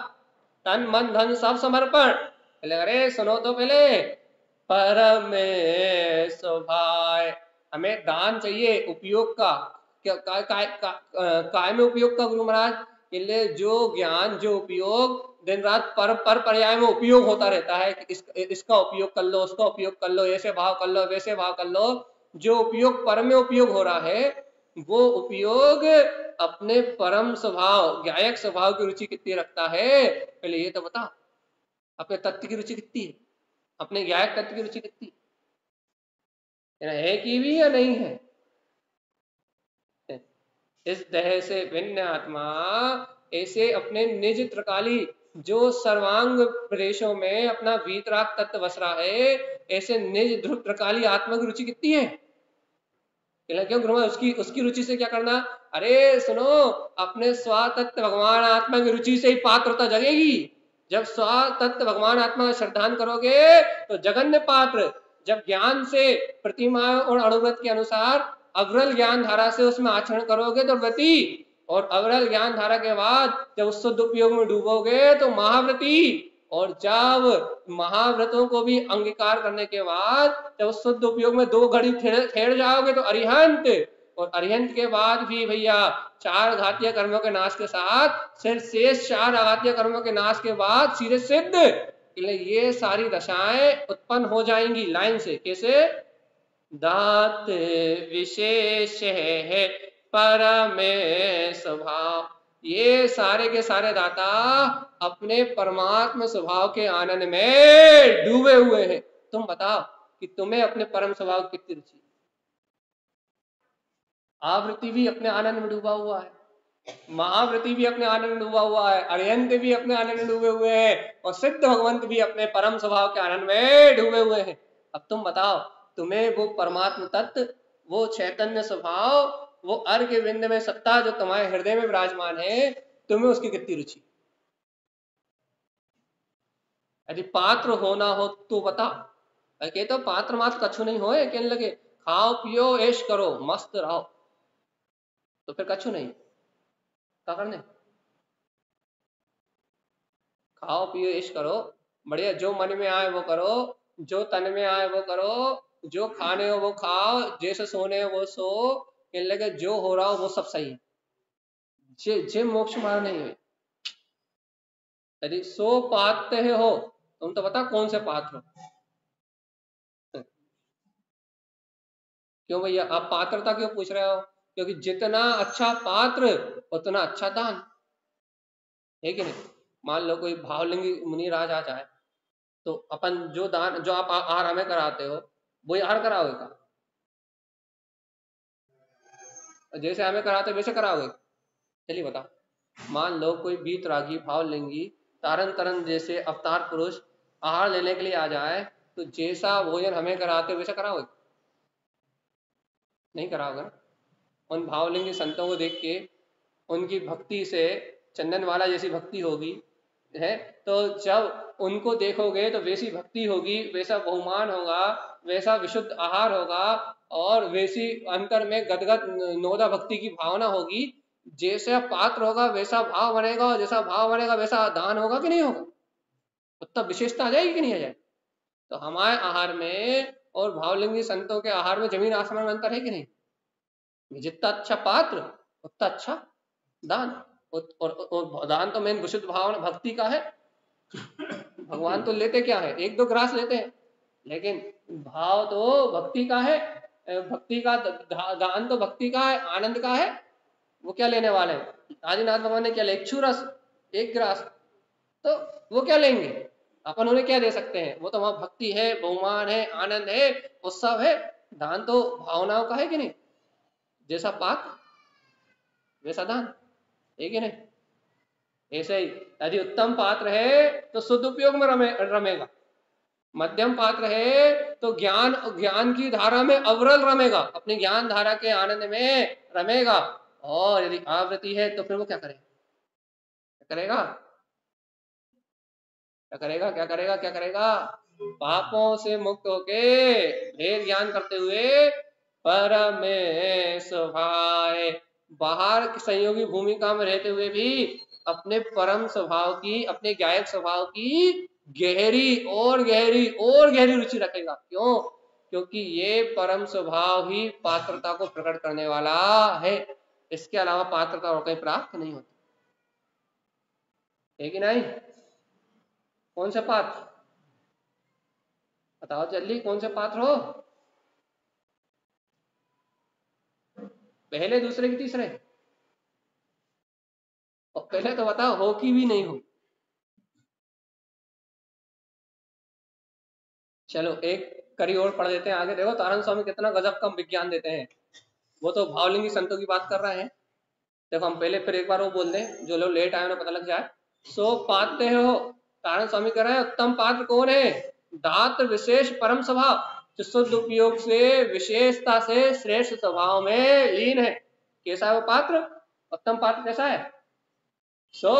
तन मन धन सब समर्पण। पहले अरे सुनो तो पहले, परमेश भाई हमें दान चाहिए उपयोग का। काय में उपयोग का गुरु महाराज? के लिए जो ज्ञान, जो उपयोग दिन रात पर पर्याय में उपयोग होता रहता है कि इसका उपयोग कर लो, उसका उपयोग कर लो, ऐसे भाव कर लो, वैसे भाव कर लो। जो उपयोग पर में उपयोग हो रहा है, वो उपयोग अपने परम स्वभाव, गायक स्वभाव की रुचि कितनी रखता है? पहले ये तो बता, अपने तत्व की रुचि कितनी है, अपने गायक तत्व की रुचि कितनी है कि भी या नहीं है? इस देह से भिन्न आत्मा ऐसे अपने निज त्रिकाली, जो सर्वांग प्रदेशों में अपना वीतराग तत्व बस रहा है, ऐसे निज ध्रुव त्रिकाली आत्मा की रुचि कितनी है? क्यों गुरु, उसकी उसकी रुचि से क्या करना? अरे सुनो, अपने स्वातत्व भगवान आत्मा की रुचि से ही पात्रता जगेगी। जब स्वातत्व भगवान आत्मा का श्रद्धान करोगे तो जगन्य पात्र। जब ज्ञान से प्रतिमा और अणुव्रत के अनुसार अग्रल ज्ञान धारा से उसमें आचरण करोगे तो व्रति, और अग्रल ज्ञान धारा के बाद जब उस शुद्ध उपयोग में डूबोगे तो महाव्रति, और जब महाव्रतों को भी अंगीकार करने के बाद जब उस शुद्ध उपयोग में 2 घड़ी ठहर जाओगे तो अरिहंत, और अरिहंत के बाद भी भैया 4 घातीय कर्मों के नाश के साथ सिर्फ शेष 4 अघातीय कर्मों के नाश के बाद सीधे सिद्ध। ये सारी दशाएं उत्पन्न हो जाएंगी लाइन से। कैसे? दात विशेष है परमेश भाव। ये सारे के सारे दाता अपने परमात्मा स्वभाव के आनंद में डूबे हुए हैं। तुम बताओ कि तुम्हें अपने परम स्वभाव की कितनी रुचि? आवृत्ति भी अपने आनंद में डूबा हुआ है, महाव्रति भी अपने आनंद में डूबा हुआ है, अरिहंत भी अपने आनंद में डूबे हुए हैं, और सिद्ध भगवंत भी अपने परम स्वभाव के आनंद में डूबे हुए हैं। अब तुम बताओ, तुम्हें वो परमात्म तत्व, वो चैतन्य स्वभाव, वो अर्घ्य बिंद में सत्ता जो तुम्हारे हृदय में विराजमान है, तुम्हें उसकी कितनी रुचि? यदि पात्र होना हो तो बता। कहते तो पात्र मात्र कछु नहीं होए, कहने लगे खाओ पियो ऐश करो मस्त रहो, तो फिर कछु नहीं क्या करने? खाओ पियो ऐश करो, बढ़िया, जो मन में आए वो करो, जो तन में आए वो करो, जो खाने हो वो खाओ, जैसे सोने हो वो सो। कहने लगे जो हो रहा हो वो सब सही है, जे मोक्ष मार्ग नहीं है। यदि सो पात्र हो, तुम तो बता कौन से पात्र हो? क्यों भैया आप पात्रता क्यों पूछ रहे हो? क्योंकि जितना अच्छा पात्र उतना अच्छा दान है कि नहीं? मान लो कोई भावलिंगी मुनि राज आ जाए, तो अपन जो दान, जो आप आहार हमें कराते हो वही आहार कराओगे का? जैसे हमें कराते वैसे कराओगे? चलिए बता। मान लो कोई वीतरागी भावलिंगी तारन तरन जैसे अवतार पुरुष आहार लेने के लिए आ जाए, तो जैसा भोजन हमें कराते वैसा कराओगे? नहीं कराओगे ना। उन भावलिंगी संतों को देख के उनकी भक्ति से चंदन वाला जैसी भक्ति होगी है, तो जब उनको देखोगे तो वैसी भक्ति होगी, वैसा बहुमान होगा, वैसा विशुद्ध आहार होगा, और वैसी अंतर में गदगद नोदा भक्ति की भावना होगी। जैसा पात्र होगा वैसा भाव बनेगा, और जैसा भाव बनेगा वैसा दान होगा कि नहीं होगा? उत्तर विशेषता आ जाएगी कि नहीं आ जाएगी? तो हमारे आहार में और भावलिंगी संतों के आहार में जमीन आसमान में अंतर है कि नहीं? जितना अच्छा पात्र उतना अच्छा दान। और दान तो मेन विशुद्ध भावना भक्ति का है। भगवान तो लेते क्या है, 1-2 ग्रास लेते हैं, लेकिन भाव तो भक्ति का है। भक्ति का दान तो भक्ति का है, आनंद का है। वो क्या लेने वाले हैं? आदिनाथ भगवान ने क्या लिया? इक्षु रस, एक गिलास, तो वो क्या लेंगे? अपन उन्हें क्या दे सकते हैं? वो तो वहां भक्ति है, बहुमान है, आनंद है, उत्सव है। दान तो भावनाओं का है कि नहीं? जैसा पात्र वैसा दान, है कि नहीं? ऐसे ही यदि उत्तम पात्र है तो शुद्ध उपयोग में रमेगा, मध्यम पात्र है तो ज्ञान ज्ञान की धारा में अविरल रमेगा, अपनी ज्ञान धारा के आनंद में रमेगा। और यदि आवृत्ति है तो फिर वो क्या करेगा? क्या करेगा? क्या करेगा? क्या करेगा? क्या करेगा? पापों से मुक्त होके भेद ज्ञान करते हुए परमेश्वराय, बाहर की संयोगी भूमिका में रहते हुए भी अपने परम स्वभाव की, अपने गायक स्वभाव की गहरी और गहरी और गहरी रुचि रखेगा। क्यों? क्योंकि ये परम स्वभाव ही पात्रता को प्रकट करने वाला है। इसके अलावा पात्रता और कहीं प्राप्त नहीं होती है कि नहीं? कौन से पात्र बताओ जल्दी, कौन से पात्र हो? पहले, दूसरे की तीसरे? और पहले तो बताओ हो कि भी नहीं हो। चलो एक कड़ी और पढ़ देते हैं आगे। देखो तारण स्वामी कितना गजब का विज्ञान देते हैं। वो तो भावलिंगी संतों की बात कर रहे हैं। देखो हम पहले फिर एक बार वो बोल दें, जो लोग लेट आए उन्हें पता लग जाए। सो पाते हो, तारण स्वामी कह रहे हैं उत्तम पात्र कौन है? दात्र विशेष परम स्वभाव, जो शुद्ध उपयोग से विशेषता से श्रेष्ठ स्वभाव में लीन है। कैसा है वो पात्र? उत्तम पात्र कैसा है? सो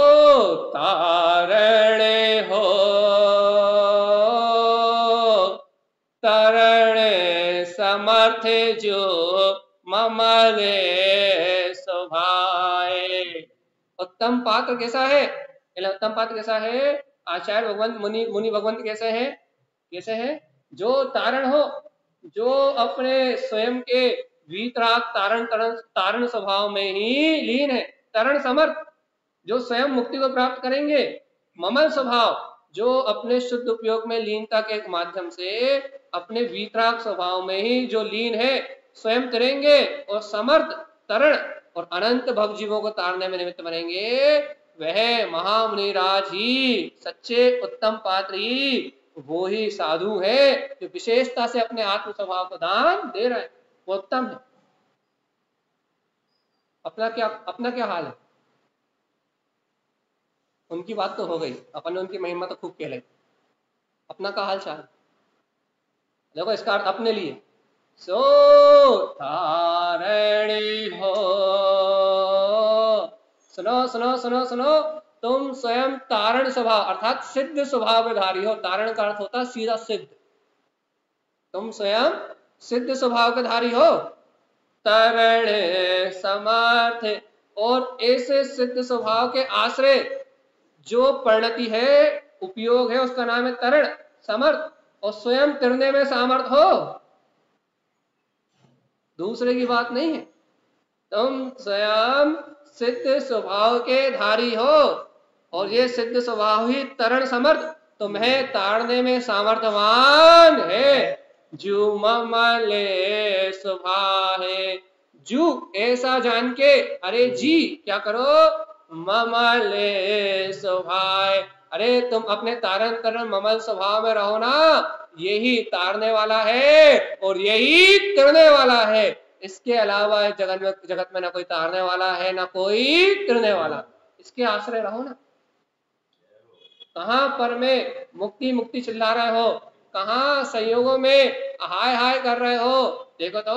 तारणे हो, तरणे समर्थ जो ममले स्वभाए। उत्तम पात्र कैसा है? उत्तम पात्र कैसा है? आचार्य भगवंत मुनि मुनि भगवंत कैसे हैं? कैसे हैं? जो तारण हो, जो अपने स्वयं के वीतराग तारण तारण तारण स्वभाव में ही लीन है। तरण समर्थ, जो स्वयं मुक्ति को प्राप्त करेंगे। ममल स्वभाव, जो अपने शुद्ध उपयोग में लीनता के माध्यम से अपने वीतराग स्वभाव में ही जो लीन है, स्वयं तरेंगे। और समर्थ, तरण और अनंत भवजीवों को तारने में निमित्त बनेंगे। वह महामुनिराज ही, सच्चे उत्तम पात्र ही वो ही साधु है जो विशेषता से अपने आत्म स्वभाव को दान दे रहे हैं। वो उत्तम है। अपना क्या हाल है? उनकी बात तो हो गई, अपन ने उनकी महिमा तो खूब कहलाई। अपना का हाल चाल देखो, इसका अर्थ अपने लिए। सो तारणी हो, सुनो सुनो सुनो सुनो, तुम स्वयं तारण स्वभाव अर्थात सिद्ध स्वभाव धारी हो। तारण का अर्थ होता है सीधा सिद्ध। तुम स्वयं सिद्ध स्वभाव के धारी हो। तरण समर्थ, और ऐसे सिद्ध स्वभाव के आश्रय जो परिणति है, उपयोग है, उसका नाम है तरण समर्थ। और स्वयं तिरने में सामर्थ हो, दूसरे की बात नहीं है। तुम स्वयं सिद्ध स्वभाव के धारी हो, और ये सिद्ध स्वभाव ही तरण समर्थ तुम्हें ताड़ने में सामर्थ्यवान है। जू ममले स्वभाव है, जू ऐसा जान के, अरे जी क्या करो? ममले स्वभाव, अरे तुम अपने तारण तरण ममल स्वभाव में रहो ना। यही तारने वाला है और यही तिरने वाला है। इसके अलावा जगत में ना कोई तारने वाला है ना कोई तिरने वाला। इसके आश्रय रहो ना। कहां पर में मुक्ति मुक्ति चिल्ला रहे हो? कहां संयोगों में हाय हाय कर रहे हो? देखो तो,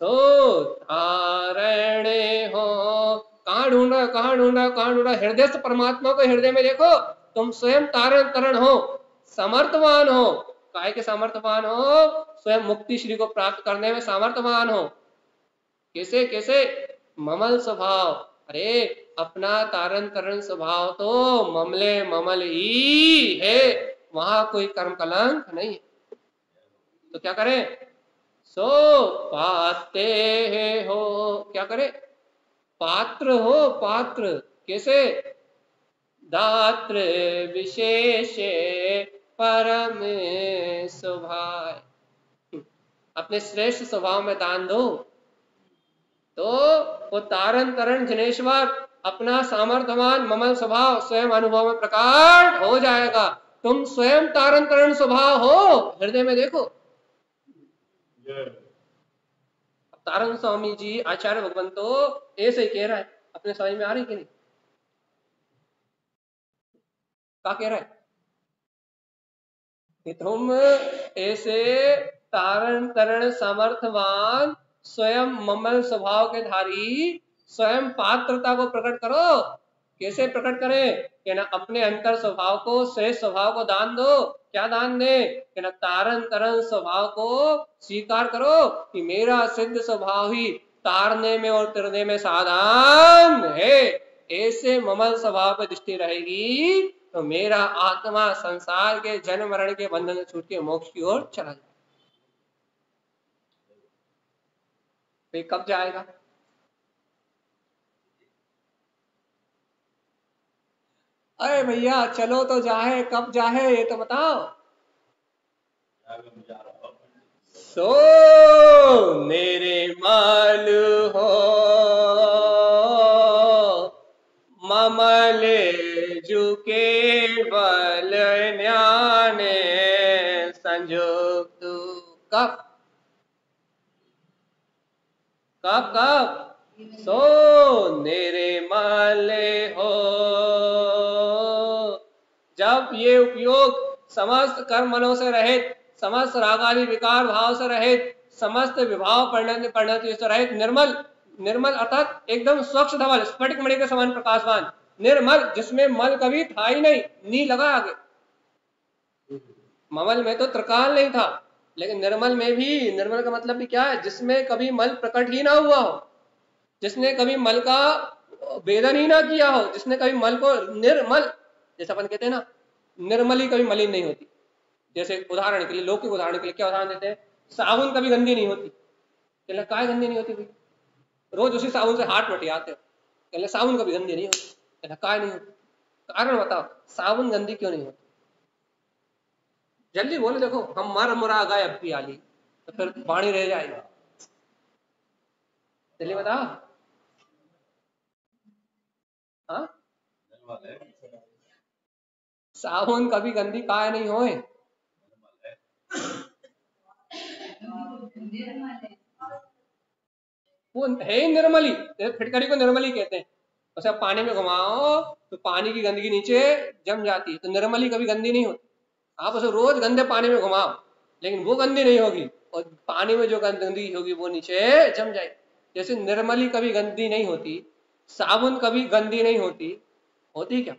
सो तारणे हो, कहां ढूंढ रहे हो? कहां ढूंढ रहे हो? कहां ढूंढ रहे हो? हृदय से परमात्मा को हृदय में देखो। तुम स्वयं तारण तरण हो, समर्थवान हो। काय के समर्थवान हो? स्वयं मुक्ति श्री को प्राप्त करने में समर्थवान हो। कैसे कैसे? ममल स्वभाव, अरे अपना तारण तरण स्वभाव तो ममले ममल ही है, वहां कोई कर्म कलंक नहीं है। तो क्या करें? सो पाते हो, क्या करे? पात्र हो, पात्र कैसे? दात्र विशेष परम स्वभाव, अपने श्रेष्ठ स्वभाव में दान दो। तो वो तारण तरण जिनेश्वर अपना सामर्थ्यवान ममल स्वभाव स्वयं अनुभव में प्रकट हो जाएगा। तुम स्वयं तारण तरण स्वभाव हो, हृदय में देखो। तारण स्वामी जी आचार्य भगवान तो ऐसे ही कह रहा है, अपने समझ में आ रही कि नहीं? क्या कह रहा है कि तुम ऐसे तारण तरण सामर्थ्यवान स्वयं ममल स्वभाव के धारी स्वयं पात्रता को प्रकट करो। कैसे प्रकट करें? कि ना अपने अंतर स्वभाव को, श्रेष्ठ स्वभाव को दान दो। क्या दान दे? कि ना तारण तरण स्वभाव को स्वीकार करो कि मेरा सिद्ध स्वभाव ही तारने में और तिरने में साधन है। ऐसे ममल स्वभाव पर दृष्टि रहेगी तो मेरा आत्मा संसार के जन्म मरण के बंधन से छूट के मोक्ष की ओर चला जाए। तो कब जाएगा? अरे भैया चलो तो जाए, कब जाए ये तो बताओ। सो मेरे माल हो ममले जुके बल न्याने संयुक्त। कब कब कब? सो मेरे माले हो, जब ये उपयोग समस्त कर्मणों से रहित, समस्त रागादि विकार भाव से रहित, समस्त विभाव परिणति से रहित, निर्मल, निर्मल अर्थात एकदम स्वच्छ धवल स्फटिक मणि के समान प्रकाशवान, निर्मल जिसमें मल कभी था ही नहीं, नी लगा आगे। ममल में तो त्रिकाल नहीं था, लेकिन निर्मल में भी, निर्मल का मतलब भी क्या है? जिसमें कभी मल प्रकट ही ना हुआ हो, जिसने कभी मल का वेदन ही ना किया हो, जिसने कभी मल को निर्मल, जैसे अपन कहते हैं ना निर्मली कभी मलिन नहीं होती। जैसे उदाहरण के लिए, लौकिक उदाहरण के लिए क्या उदाहरण देते हैं? साबुन कभी गंदी नहीं होती। कहले काय गंदी नहीं होती भाई? रोज उसी साबुन से हाथ मटियाते हो। कहले साबुन कभी गंदी नहीं होती। कहले काय नहीं होती? कारण बताओ, साबुन गंदी क्यों नहीं होती? जल्दी बोलो, देखो हम मर मुरा गए अब की आली तो फिर पानी रह जाएगा। जल्दी बताओ। हाँ, साबुन कभी गंदी काय नहीं होए? वो है ही निर्मली, फिटकरी को निर्मली कहते हैं। उसे आप पानी में घुमाओ तो पानी की गंदगी नीचे जम जाती है, तो निर्मली कभी गंदी नहीं होती। आप उसे रोज गंदे पानी में घुमाओ लेकिन वो गंदी नहीं होगी, और पानी में जो गंदगी होगी वो नीचे जम जाएगी। जैसे निर्मली कभी गंदी नहीं होती, साबुन कभी गंदी नहीं होती। होती क्या?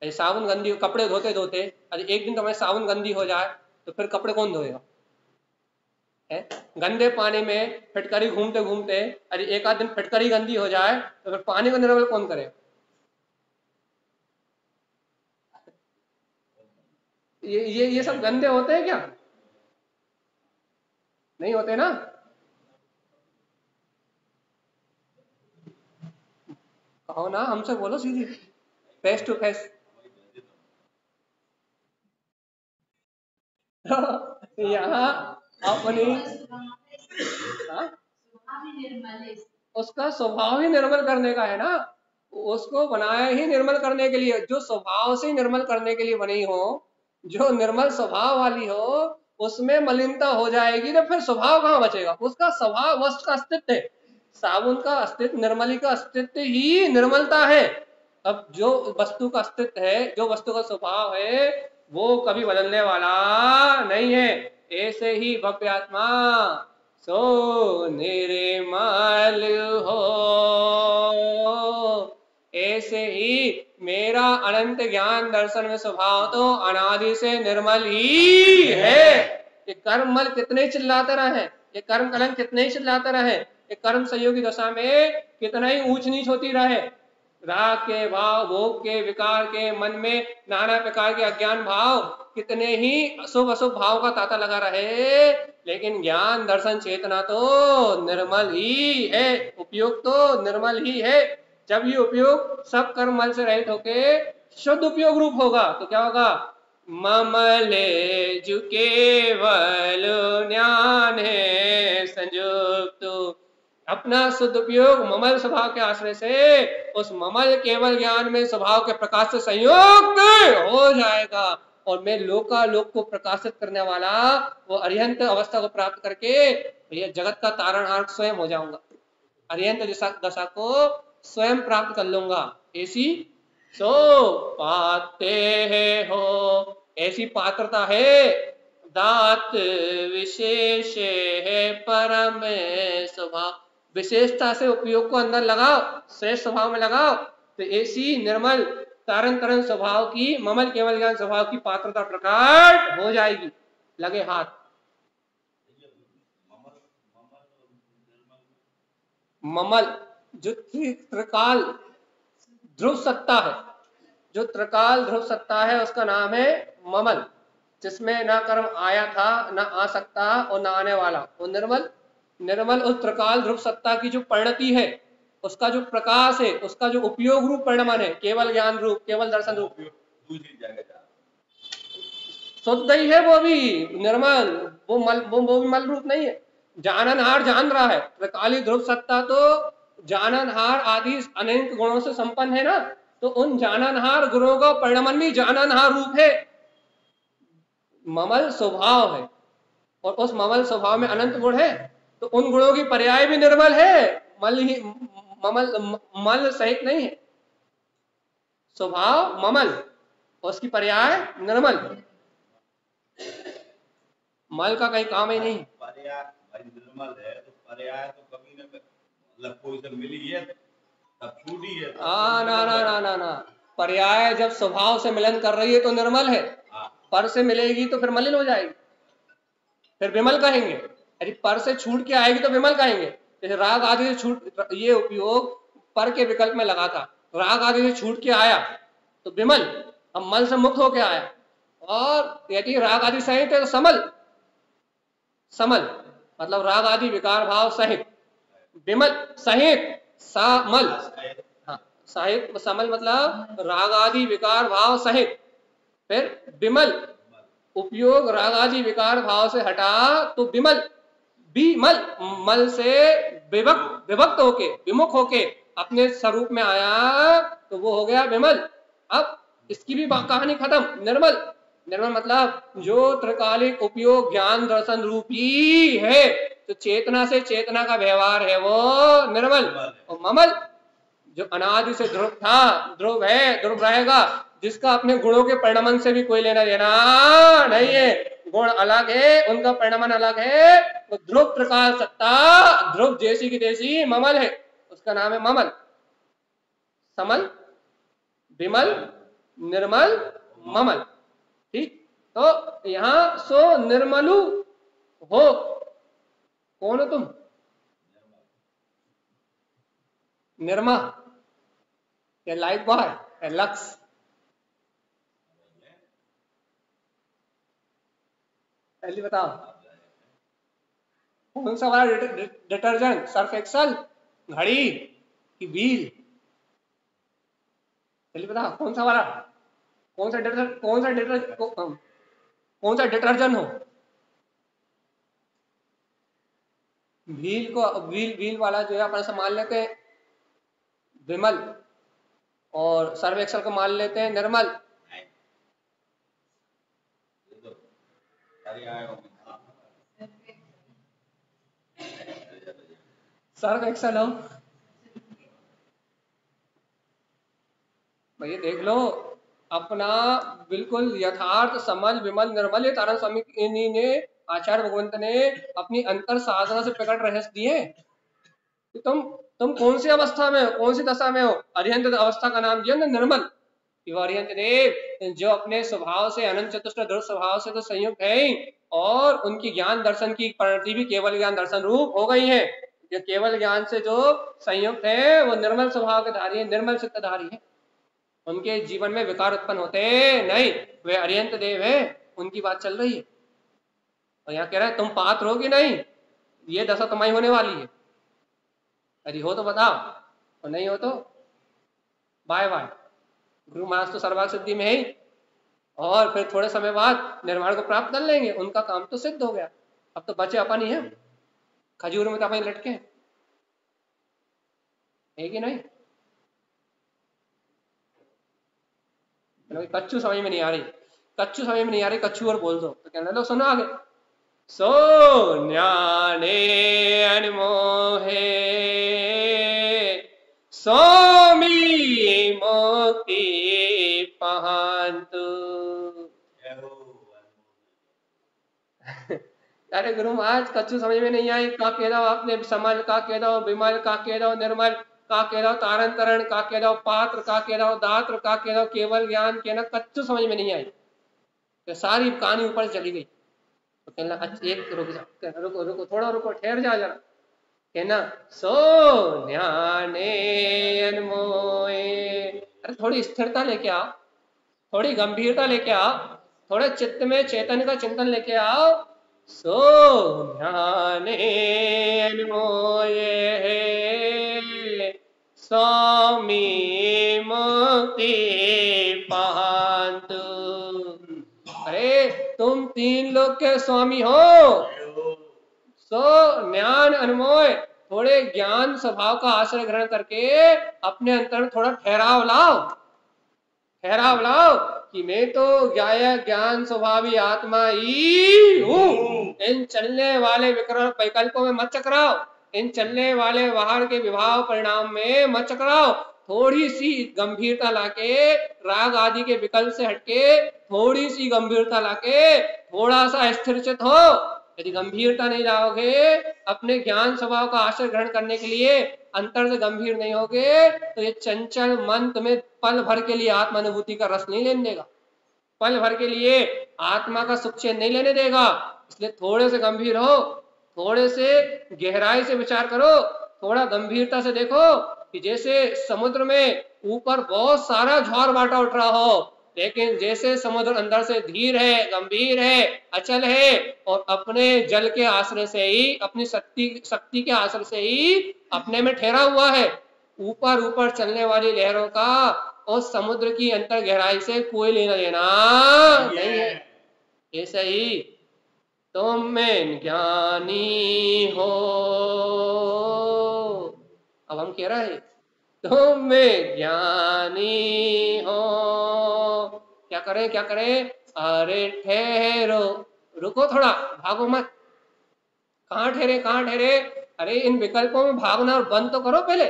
साबुन गंदी, कपड़े धोते धोते अरे एक दिन तो हमारे साबुन गंदी हो जाए तो फिर कपड़े कौन धोएगा? है गंदे पानी में फिटकरी घूमते घूमते अरे एक आध दिन फिटकरी गंदी हो जाए तो फिर पानी को निर्मल कौन करे? ये सब गंदे होते हैं क्या? नहीं होते ना। कहो ना, हमसे बोलो सीधी, फेस टू फेस। यहाँ अपनी, हाँ? उसका स्वभाव ही निर्मल करने का है ना, उसको बनाया ही निर्मल करने के लिए। जो स्वभाव से निर्मल करने के लिए बनी हो, जो निर्मल स्वभाव वाली हो, उसमें मलिनता हो जाएगी तो फिर स्वभाव कहाँ बचेगा? उसका स्वभाव, वस्तु का अस्तित्व है। साबुन का अस्तित्व, निर्मली का अस्तित्व ही निर्मलता है। अब जो वस्तु का अस्तित्व है, जो वस्तु का स्वभाव है, वो कभी बदलने वाला नहीं है। ऐसे ही भव्य आत्मा सो निर्मल हो, ऐसे ही मेरा अनंत ज्ञान दर्शन में स्वभाव तो अनादि से निर्मल ही है। ये कर्म मल कितने चिल्लाते रहे, ये कर्म कलंक कितने ही चिल्लाते रहे, ये कर्म संयोगी दशा में कितना ही ऊंच नीच होती रहे, राग के भाव, भोग के विकार के मन में नाना प्रकार के अज्ञान भाव, कितने ही अशुभ अशुभ भाव का तांता लगा रहे, लेकिन ज्ञान दर्शन चेतना तो निर्मल ही है, उपयोग तो निर्मल ही है। जब ये उपयोग सब कर्म मल से रहित होके शुद्ध उपयोग रूप होगा तो क्या होगा? ममले जु केवल ज्ञान है संयुक्त, अपना शुद्ध उपयोग ममल स्वभाव के आश्रय से उस ममल केवल ज्ञान में स्वभाव के प्रकाश से संयुक्त हो जाएगा और मैं लोकालोक को प्रकाशित करने वाला वो अरिहंत अवस्था को प्राप्त करके ये जगत का तारणहार स्वयं हो जाऊंगा। अरिहंत दशा को स्वयं प्राप्त कर लूंगा। ऐसी सो पाते हो, ऐसी पात्रता है। दात विशेष है परम स्वभाव, विशेषता से उपयोग को अंदर लगाओ, श्रेष्ठ स्वभाव में लगाओ तो ऐसी निर्मल तारण तरण स्वभाव की ममल केवल ज्ञान स्वभाव की पात्रता प्रकट हो जाएगी। लगे हाथ। ममल जो त्रिकाल ध्रुव सत्ता है, जो त्रिकाल ध्रुव सत्ता है उसका नाम है ममल, जिसमें ना कर्म आया था, ना आ सकता और ना आने वाला। वो निर्मल निर्मल उस त्रिकाल ध्रुव सत्ता की जो परिणति है, उसका जो प्रकाश है, उसका जो उपयोग रूप परिणमन है, केवल ज्ञान रूप, केवल दर्शन रूप, शुद्ध ही है वो भी निर्मल। वो भी मल रूप नहीं है। जाननहार जान रहा है। त्रिकाली ध्रुव सत्ता तो जाननहार आदि अनेक गुणों से संपन्न है ना, तो उन जाननहार गुणों का परिणमन भी जाननहार रूप है। ममल स्वभाव है और उस ममल स्वभाव में अनंत गुण है, तो उन गुणों की पर्याय भी निर्मल है। मल ही मल सहित नहीं है। स्वभाव ममल, उसकी पर्याय निर्मल। मल का कहीं काम ही नहीं। पर्याय भाई निर्मल है तो पर्याय तो कभी न मतलब कोई से मिली है तब छूटी है। ना पर्याय जब स्वभाव से मिलन कर रही है तो निर्मल है। पर से मिलेगी तो फिर मलिन हो जाएगी, फिर विमल कहेंगे। यदि पर से छूट के आएगी तो विमल कहेंगे। जैसे राग आदि से छूट, ये उपयोग पर के विकल्प में लगा था। राग आदि से छूट के आया तो विमल, अब मल से मुक्त होके आया। और यदि राग आदि सहित है तो समल, समल मतलब राग आदि विकार भाव सहित, विमल सहित समल। हाँ, सहित समल मतलब राग आदि विकार भाव सहित, फिर विमल उपयोग राग आदि विकार भाव से हटा तो विमल, विमल मल से विभक्त होके, विमुख होके अपने स्वरूप में आया तो वो हो गया विमल। अब इसकी भी कहानी खत्म। निर्मल, निर्मल मतलब जो त्रिकालिक उपयोग ज्ञान दर्शन रूपी है, तो चेतना से चेतना का व्यवहार है वो निर्मल। और ममल जो अनादि से ध्रुव था, ध्रुव है, ध्रुव रहेगा, जिसका अपने गुणों के परिणमन से भी कोई लेना देना नहीं है। गुण अलग है, उनका परिणमन अलग है। तो ध्रुव प्रकाश सत्ता, ध्रुव जैसी की तैसी ममल है, उसका नाम है ममल। समल, विमल, निर्मल, ममल। ठीक, तो यहां सो निर्मलु हो। कौन हो तुम? निर्मा या लाइफ बॉय या लक्स? पहले बताओ कौन सा वाला डिटर्जेंट, सर्फ एक्सल, घड़ी की व्हील? जल्दी बताओ कौन सा वाला, कौन सा डिटर्जेंट, कौन सा डिटर्जेंट हो? व्हील को, व्हील वाला जो है अपन से मान लेते हैं विमल, और सर्फ एक्सल को मान लेते हैं निर्मल। सर्फ एक्सल हो भैया, देख लो अपना बिल्कुल यथार्थ समल विमल निर्मल, ये तारण स्वामी इन्हीं ने, आचार्य भगवंत ने अपनी अंतर साधना से प्रकट रहस्य दिए। तो तुम कौन सी अवस्था में हो, कौन सी दशा में हो? अरिहंत अवस्था का नाम दिया ना निर्मल। अरिहंत देव जो अपने स्वभाव से अनंत चतुष्ट ध्रुव स्वभाव से तो संयुक्त है, और उनकी ज्ञान दर्शन की परिणति भी केवल ज्ञान दर्शन रूप हो गई है। जो केवल ज्ञान से जो संयुक्त है वो निर्मल स्वभाव के धारी है, निर्मल चित्तधारी है। उनके जीवन में विकार उत्पन्न होते नहीं, वे अरिहंत देव है, उनकी बात चल रही है। और यहाँ कह रहा है तुम पात्र हो कि नहीं, ये दशा तुम्हारी होने वाली है। यदि हो तो बताओ, और नहीं हो तो बाय बाय। गुरु महाराज तो सर्वाग सिद्धि में ही, और फिर थोड़े समय बाद निर्वाण को प्राप्त कर लेंगे, उनका काम तो सिद्ध हो गया। अब तो बचे अपन ही है, खजूर में तो अपन लटके। है कि नहीं? कच्चू समझ में नहीं आ रही, कच्चू समझ में नहीं आ रही, कच्चू और बोल दो तो कहने लो सुनो आगे। सो ज्ञाने अनमोहे स्वामी मोक्ति पहांतु। अरे गुरु महाराज कच्चू समझ में नहीं आई, का कह दो आपने, समल का कह दो, विमल का कह दो, निर्मल का कह दो, तारण तरण का कह दो, पात्र का कह दो, दात्र का कह दो, केवल ज्ञान कहना, कच्चू समझ में नहीं आई। तो सारी कहानी ऊपर चली गई। तो कहना अच्छा एक रुको रुको थोड़ा रुको, ठहर जा जरा। कहना सो ध्याने अनमोए, अरे थोड़ी स्थिरता लेके आओ, थोड़ी गंभीरता लेके आओ, थोड़े चित्त में चैतन्य का चिंतन लेके आओ। सो ध्याने अनमोए स्वामी मुक्ति पांतु। अरे तुम तीन लोग के स्वामी हो। सो ज्ञान अनमोय, थोड़े ज्ञान स्वभाव का आश्रय ग्रहण करके अपने अंतर में थोड़ा ठहराव लाओ, ठहराव लाओ कि मैं तो ज्ञान स्वभावी आत्मा ही हूँ। इन चलने वाले विकल्पों में मत चकराओ, इन चलने वाले बाहर के विभाव परिणाम में मत चकराओ। थोड़ी सी गंभीरता लाके, राग आदि के विकल्प से हटके थोड़ी सी गंभीरता लाके थोड़ा सा स्थिरचित हो। यदि गंभीरता नहीं लाओगे, अपने ज्ञान स्वभाव का आश्रय ग्रहण करने के लिए अंतर से गंभीर नहीं होगे, तो ये चंचल मन तुम्हें पल भर के लिए आत्मा अनुभूति का रस नहीं लेने देगा, पल भर के लिए आत्मा का सुख चैन नहीं लेने देगा। इसलिए थोड़े से गंभीर हो, थोड़े से गहराई से विचार करो, थोड़ा गंभीरता से देखो कि जैसे समुद्र में ऊपर बहुत सारा ज्वार भाटा उठ रहा हो, लेकिन जैसे समुद्र अंदर से धीर है, गंभीर है, अचल है और अपने जल के आश्रय से ही, अपनी शक्ति के आश्रय से ही अपने में ठहरा हुआ है। ऊपर ऊपर चलने वाली लहरों का और समुद्र की अंतर गहराई से कोई लेना देना नहीं है। ऐसे ही तुम में ज्ञानी हो, अब हम कह रहे हैं तुम में ज्ञानी हो, क्या करें क्या करें? अरे ठहरो, रुको थोड़ा, भागो मत। कहाँ ठहरे कहाँ ठहरे? अरे इन विकल्पों में भागना बंद तो करो पहले।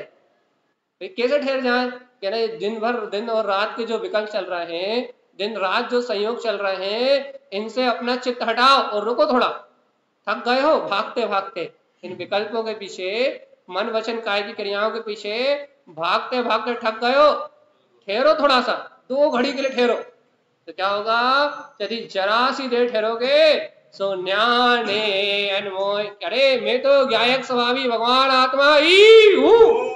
कैसे ठहर जाए? कह रहे दिन भर, दिन और रात के जो विकल्प चल रहे हैं, दिन रात जो संयोग चल रहे हैं, इनसे अपना चित्त हटाओ और रुको थोड़ा। थक गए हो भागते भागते इन विकल्पों के पीछे, मन वचन काय की क्रियाओं के पीछे भागते भागते थक गए हो, ठहरो थोड़ा सा, 2 घड़ी के लिए ठहरो। तो क्या होगा? यदि जरा सी देर ठहरोगे, सो ज्ञाने अनमोय, अरे मैं तो ज्ञायक स्वभावी भगवान आत्मा ही हूँ,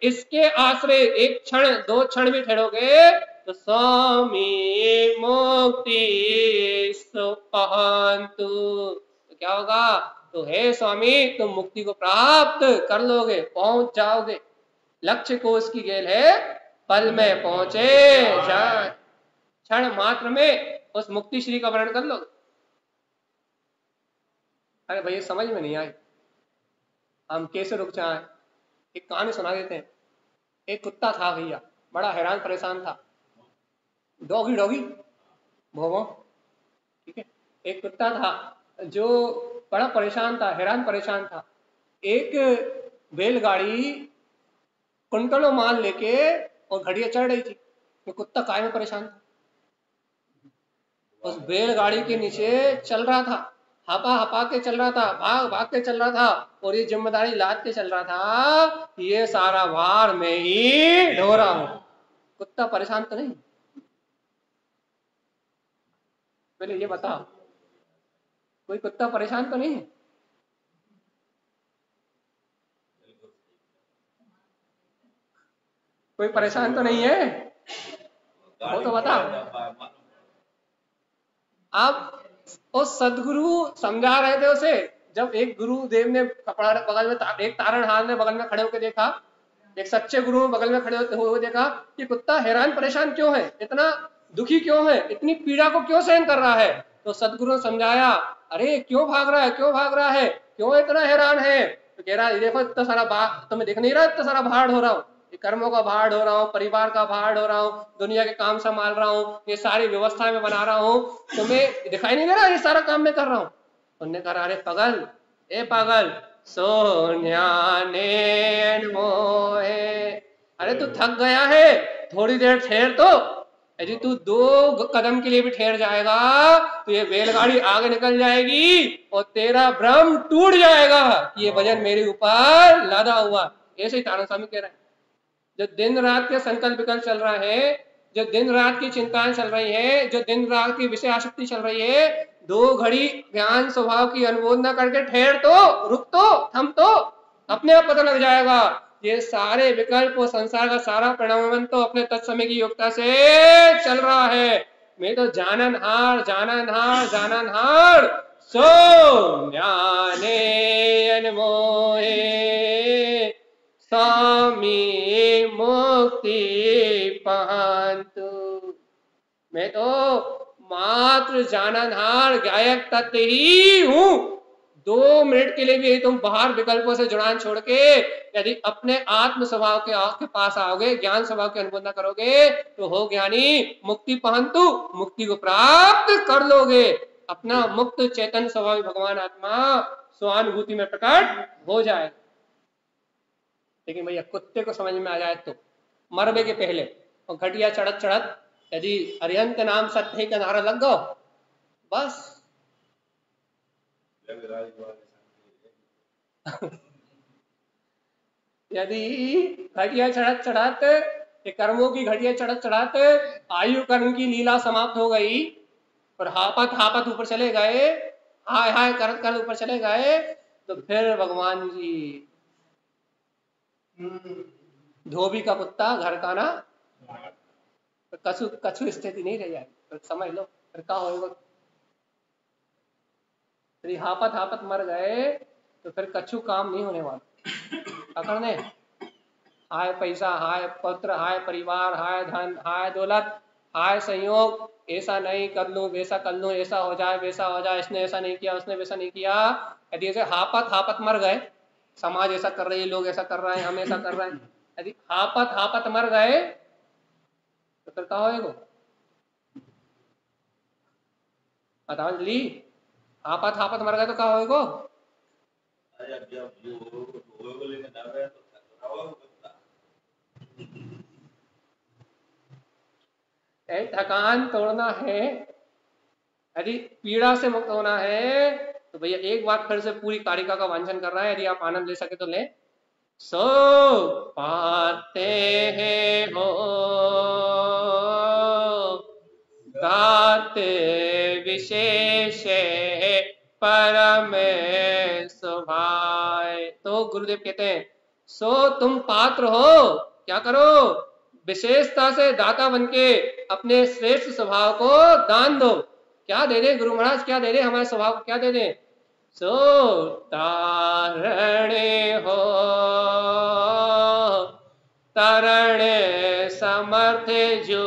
इसके आश्रय एक क्षण 2 क्षण भी ठहरोगे तो स्वामी मुक्ति सुपहंतु, तो क्या होगा? तो हे स्वामी तुम मुक्ति को प्राप्त कर लोगे, पहुंच जाओगे। लक्ष्य को उसकी गेल है, पल में पहुंचे जाए, क्षण मात्र में उस मुक्ति श्री का वर्णन कर लोगे। अरे भैया समझ में नहीं आई, हम कैसे रुक जाए? एक कहानी सुना देते हैं। एक कुत्ता था भैया, बड़ा हैरान परेशान था, डॉगी डॉगी भोगो, ठीक है। एक कुत्ता था जो बड़ा परेशान था, हैरान परेशान था। एक बैलगाड़ी कुंटलों माल लेके और घड़ियां चढ़ रही थी, तो कुत्ता काय में परेशान था, उस बैलगाड़ी के नीचे चल रहा था, हपा हपा के चल रहा था, भाग भाग के चल रहा था, और ये जिम्मेदारी लाद के चल रहा था, ये सारा भार मैं ही ढो रहा हूं। कुत्ता परेशान तो नहीं? पहले ये बता, कोई कुत्ता परेशान तो नहीं है? कोई परेशान तो नहीं है? वो तो बता। आप उस सदगुरु समझा रहे थे उसे, जब एक गुरुदेव ने कपड़ा बगल में, एक तारण हाथ ने बगल में खड़े होकर देखा, एक सच्चे गुरु बगल में खड़े होते हुए देखा कि कुत्ता हैरान परेशान क्यों है, इतना दुखी क्यों है, इतनी पीड़ा को क्यों सहन कर रहा है। तो सदगुरु ने समझाया, अरे क्यों भाग रहा है, क्यों भाग रहा है, क्यों इतना हैरान है? तो कह रहा है देखो इतना सारा तुम्हें दिख नहीं रहा, इतना सारा भार ढो रहा हूँ, ये कर्मों का भार ढो रहा हूँ, परिवार का भार ढो रहा हूँ, दुनिया के काम संभाल रहा हूँ, ये सारी व्यवस्था में बना रहा हूँ, तुम्हें दिखाई नहीं दे रहा ये सारा काम मैं कर रहा हूँ। उन्होंने कहा अरे पागल, ए पागल, सोन्याने मोहे, अरे तू थक गया है, थोड़ी देर ठहर तो, यदि तू 2 कदम के लिए भी ठहर जाएगा तो ये बैलगाड़ी आगे निकल जाएगी और तेरा भ्रम टूट जाएगा कि ये वजन मेरे ऊपर लादा हुआ। ऐसे ही तारण स्वामी कह रहे हैं, जो दिन रात के संकल्प विकल्प चल रहा है, जो दिन रात की चिंताएं चल रही है, जो दिन रात की विषय आसक्ति चल रही है, 2 घड़ी ज्ञान स्वभाव की अनुमोदना करके ठहर तो, रुक तो, थम तो, अपने आप पता लग जाएगा ये सारे विकल्प और संसार का सारा परिणाम तो अपने तत्समय की योग्यता से चल रहा है। मैं तो जाननहार जाननहार जाननहार सो ज्ञाने अनमोहे स्वामी मुक्ति पांतु, मैं तो मात्र जाननहार गायक तत्व ही हूं। 2 मिनट के लिए भी तुम बाहर विकल्पों से जुड़ान छोड़ के यदि अपने आत्म स्वभाव के पास आओगे, ज्ञान स्वभाव की अनुमोदना करोगे तो हो ज्ञानी मुक्ति पहंतु, मुक्ति को प्राप्त कर लोगे। अपना मुक्त चेतन स्वभाव भगवान आत्मा स्वानुभूति में प्रकट हो जाएगा। लेकिन भैया कुत्ते को समझ में आ जाए तो मरबे के पहले और घटिया चढ़त चढ़त यदि अरिहंत नाम सत्य ही का नारा लग गो, बस यदि घटिया चढ़त चढ़त कर्मों की घटिया चढ़त चढ़त आयु कर्म की लीला समाप्त हो गई और हापत हापत ऊपर चले गए, हाय हाय कर कर ऊपर चले गए, तो फिर भगवान जी धोबी का कुत्ता घर का ना, कछु कछु स्थिति नहीं रह जाएगी, तो समझ लो फिर क्या होगा। यदि हापत हापत मर गए तो फिर कछु काम नहीं होने वाला। करने हाय पैसा, हाय पुत्र, हाय परिवार, हाय धन, हाय दौलत, हाय संयोग, ऐसा नहीं कर लूं, वैसा कर लूं, ऐसा हो जाए, वैसा हो जाए, इसने ऐसा नहीं किया, उसने वैसा नहीं किया। यदि ऐसे हापत हापत मर गए, समाज ऐसा कर रही है, लोग ऐसा कर रहे हैं, हम ऐसा कर रहे हैं, यदि हापत हापत मर गए तो फिर क्या होएगा बताओ जल्दी। हापत हापत मर गए तो क्या होएगा? थकान तोड़ना है, यदि पीड़ा से मुक्त होना है तो भैया एक बार फिर से पूरी कारिका का वांछन कर रहा है, यदि आप आनंद ले सके तो ले। सो पाते हैं हो गाते विशेष परम सुभाय। तो गुरुदेव कहते हैं सो तुम पात्र हो, क्या करो, विशेषता से दाता बनके अपने श्रेष्ठ स्वभाव को दान दो। क्या दे दे गुरु महाराज, क्या दे दे हमारे स्वभाव को, क्या दे दे? सो तारणे हो तरणे समर्थ जो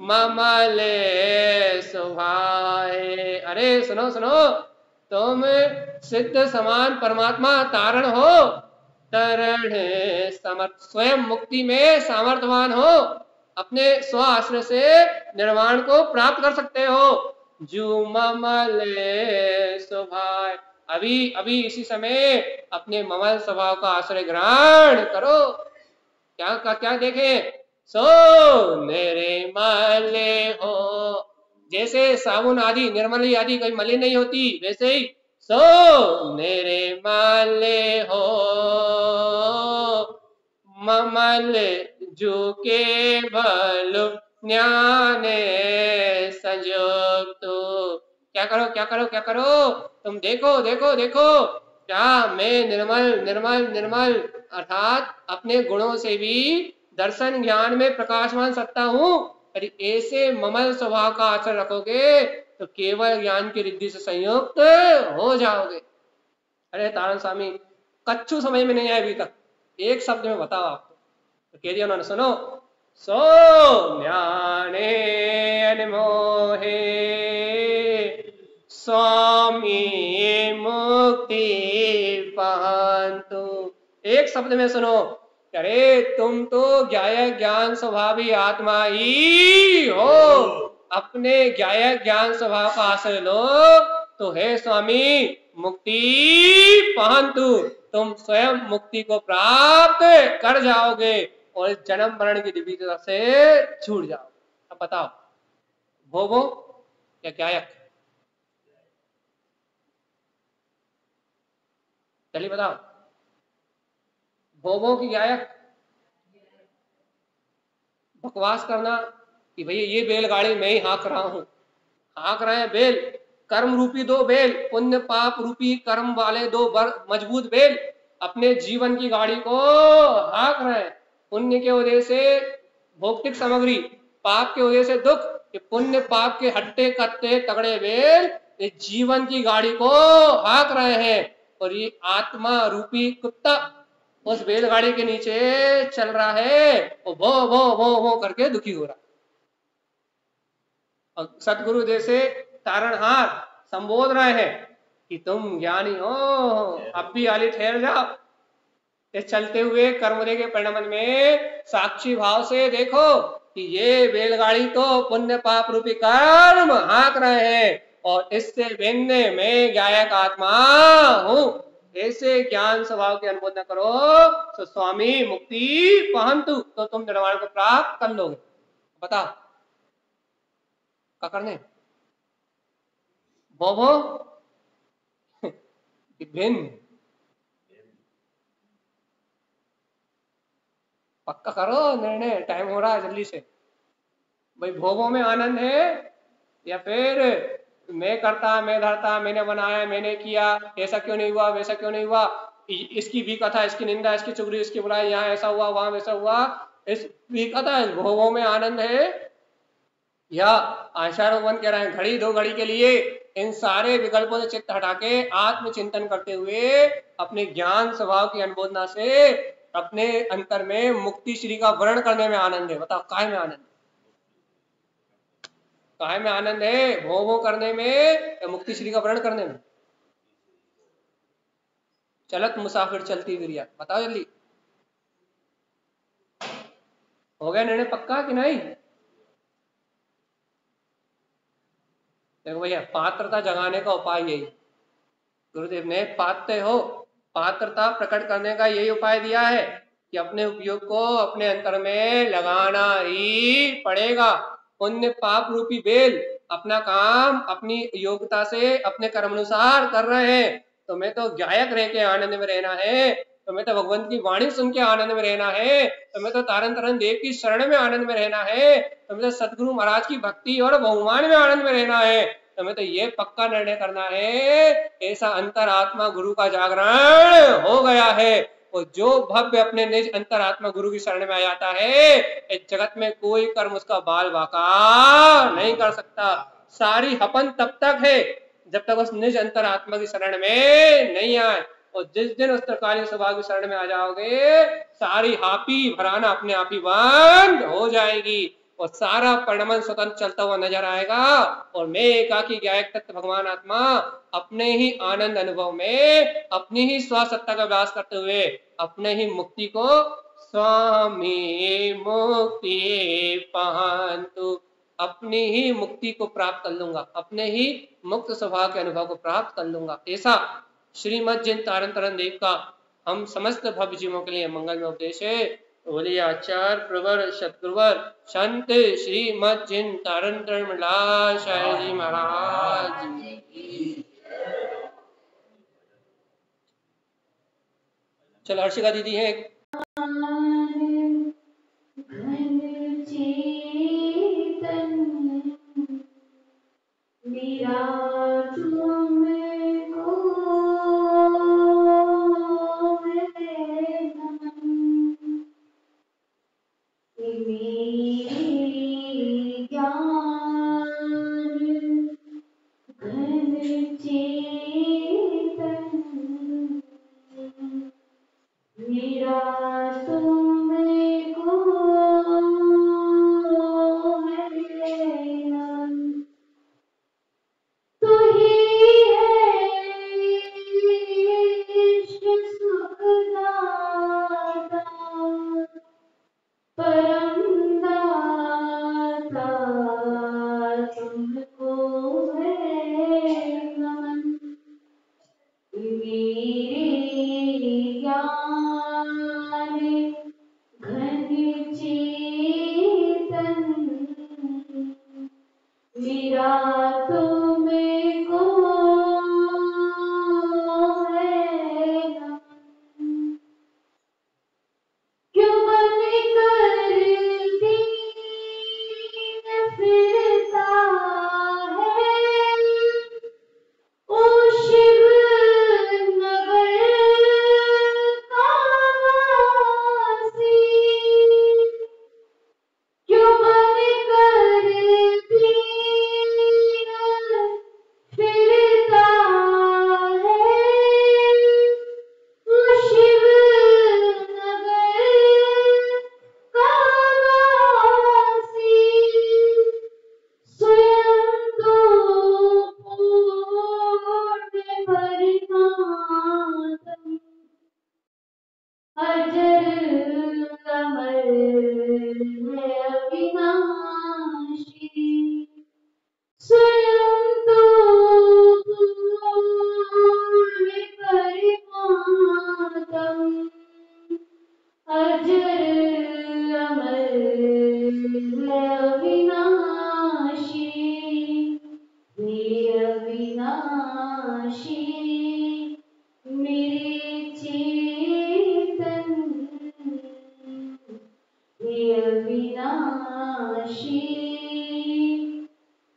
ममले सुभाए। अरे सुनो सुनो, तुम सिद्ध समान परमात्मा तारण हो, तरण समर्थ, स्वयं मुक्ति में सामर्थ्यवान हो, अपने स्व आश्रय से निर्वाण को प्राप्त कर सकते हो। जू ममले स्वभाव, अभी अभी इसी समय अपने ममल स्वभाव का आश्रय ग्रहण करो। क्या देखे? सो निर्मले हो, जैसे साबुन आदि निर्मली आदि कोई मलिन नहीं होती, वैसे ही सो निर्मले हो ममल जो केवल ज्ञाने संयुक्त। क्या करो क्या करो क्या करो, तुम देखो देखो देखो, क्या मैं निर्मल निर्मल निर्मल अर्थात अपने गुणों से भी दर्शन ज्ञान में प्रकाशमान सत्ता हूं। यदि ऐसे ममल स्वभाव का आचरण रखोगे तो केवल ज्ञान की रिद्धि से संयुक्त हो जाओगे। अरे तारण स्वामी कच्छु समझ में नहीं आया अभी तक, एक शब्द में बताओ आपको। तो कह दिया उन्होंने, सुनो, सो ज्ञाने अनमोहे स्वामी मुक्ति पान शब्द में सुनो, अरे तुम तो ज्ञायक ज्ञान स्वभावी आत्मा ही हो, अपने ज्ञायक ज्ञान स्वभाव का आश्रय लो तो हे स्वामी मुक्ति पाहंतु, तुम स्वयं मुक्ति को प्राप्त कर जाओगे और जन्म मरण की दिव्यता से छूट जाओगे। अब बताओ, भोगो या ज्ञायक? चलिए बताओ, भोगो की ज्ञायक? बकवास करना कि भैया ये बैलगाड़ी मैं ही हाँक रहा हूं, हाँक रहे हैं बैल, कर्म रूपी दो बैल, पुण्य पाप रूपी कर्म वाले दो मजबूत बैल अपने जीवन की गाड़ी को हाँक रहे हैं। पुण्य के वजह से भौतिक सामग्री, पाप के वजह से दुख, ये पुण्य पाप के हट्टे कट्टे तगड़े बैल ये जीवन की गाड़ी को हाँक रहे हैं, और ये आत्मा रूपी कुत्ता उस बैलगाड़ी के नीचे चल रहा है और भो भो भो भो करके दुखी हो रहा है। और सतगुरु जैसे तारणहार संबोध रहे हैं कि तुम ज्ञानी हो, अब भी आली ठहर जाओ। इस चलते हुए कर्मोदय के परिणाम में साक्षी भाव से देखो कि ये बैलगाड़ी तो पुण्य पाप रूपी कर्म हाँक रहे हैं और इससे भिन्न मैं ज्ञायक आत्मा हूं। ऐसे ज्ञान स्वभाव की अनुमोदन करो तो स्वामी मुक्ति पाहंतु, तो तुम निर्वाण को प्राप्त कर लोगे। बताओ क्या करने? भो भिन्न, पक्का करो निर्णय, टाइम हो रहा है जल्दी से। भाई भोगों में आनंद है या फिर मैं करता, मैं धरता, मैंने बनाया, मैंने किया, ऐसा क्यों नहीं हुआ, वैसा क्यों नहीं हुआ, इसकी भी कथा, इसकी निंदा, इसकी चुगली, इसकी बुराई, यहाँ ऐसा हुआ, वहां वैसा हुआ, इस भी कथा, इस भोगों में आनंद है? या आचार्यगण कह रहे हैं घड़ी दो घड़ी के लिए इन सारे विकल्पों से चित्त हटा के आत्मचिंतन करते हुए अपने ज्ञान स्वभाव की अनुमोदना से अपने अंतर में मुक्ति श्री का वर्णन करने में आनंद है। बताओ काय में आनंद? काय में आनंद है? भोगों करने में या मुक्ति श्री का वर्णन करने में? चलत मुसाफिर चलती क्रिया, बताओ जल्दी। हो गया निर्णय पक्का कि नहीं? देखो भैया, पात्रता जगाने का उपाय यही, गुरुदेव ने पात्र हो, पात्रता प्रकट करने का यही उपाय दिया है कि अपने उपयोग को अपने अंतर में लगाना ही पड़ेगा। पुण्य पाप रूपी बेल अपना काम अपनी योग्यता से अपने कर्म अनुसार कर रहे हैं। तुम्हें तो गायक रह के आनंद में रहना है, तुम्हें तो भगवंत की वाणी सुन के आनंद में रहना है, तुम्हें तो तारन तारन देव की शरण में आनंद में रहना है, तुम्हें तो सतगुरु महाराज की भक्ति और बहुमान में आनंद में रहना है। तुम्हें तो ये पक्का निर्णय करना है, ऐसा अंतरात्मा गुरु का जागरण हो गया है, और जो भव्य अपने निज अंतरात्मा गुरु की शरण में आ जाता है, इस जगत में कोई कर्म उसका बाल बाका नहीं कर सकता। सारी हपन तब तक है जब तक उस निज अंतरात्मा की शरण में नहीं आए, और जिस दिन उस त्रिकालीन स्वभाव की शरण में आ जाओगे, सारी हापी भराना अपने आप ही बंद हो जाएगी और सारा परिणमन स्वतंत्र चलता हुआ नजर आएगा, और मैं एकाकी ज्ञायक तत्व भगवान आत्मा अपने ही आनंद अनुभव में अपनी ही स्वसत्ता का अभ्यास करते हुए अपने ही मुक्ति को स्वामी मुक्ति पाहंतु, अपनी ही मुक्ति को प्राप्त कर लूंगा, अपने ही मुक्त स्वभाव के अनुभव को प्राप्त कर लूंगा। ऐसा श्रीमद जिन तारण तारण देव का हम समस्त भव्य जीवों के लिए मंगल में उपदेश है। बोलिए आचार्य प्रवर सतगुरुवर संत श्रीमद जिन तारण तारण लाल शाह जी महाराज की। चलो हर्षिका दीदी है एक। निराश तुम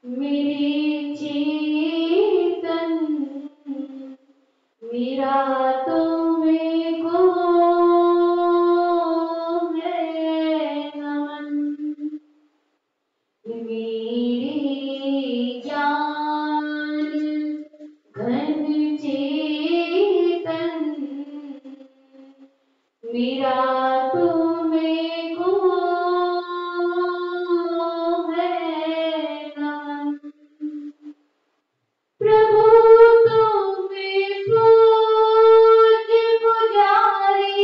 मेरे चेतन मेरा तुमको है नमन। मेरे ज्ञान घन चेतन मेरा तुमको है नमन। प्रभु तुम्हें पूज्य पुजारी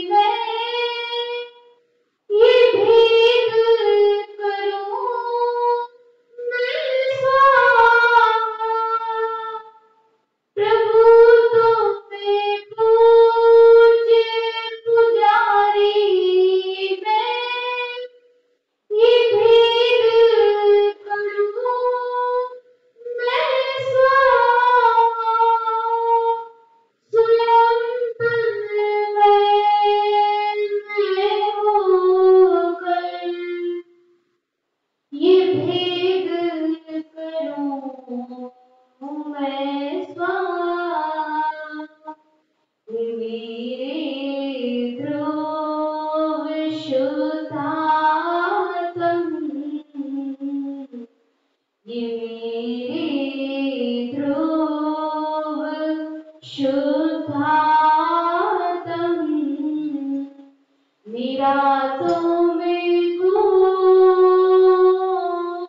मैं ये भेद करूं मैं स्वाहा। प्रभु तुम्हें पूज्य पुजारी मैं ये भेद करूं मैं स्वाहा। स्वयं तन मैं होकर ये भेद करूं मैं स्वाहा। मेरे ध्रुव शुद्धात्म ये मेरे ध्रुव शुद्धात्म मेरा तुमको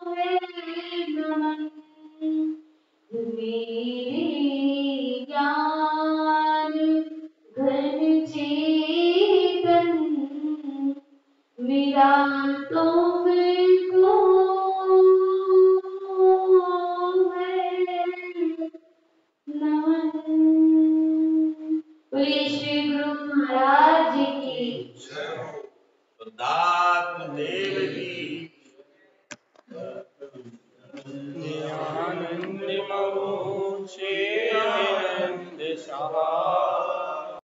है नमन। मेरे ज्ञान घन चेतन मेरा तुमको है नमन। बोलिए श्री गुरु महाराज जी की। शुद्धात्म देव की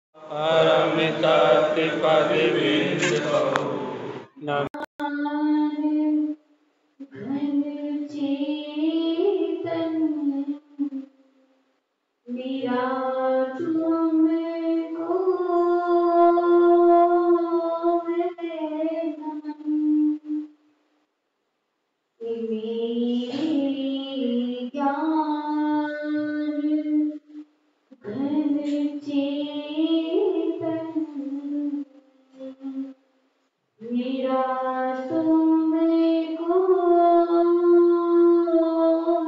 परम तत्व पद घन चेतन मेरा तुमको है नमन। मेरे ज्ञान घन चेतन मेरा तुमको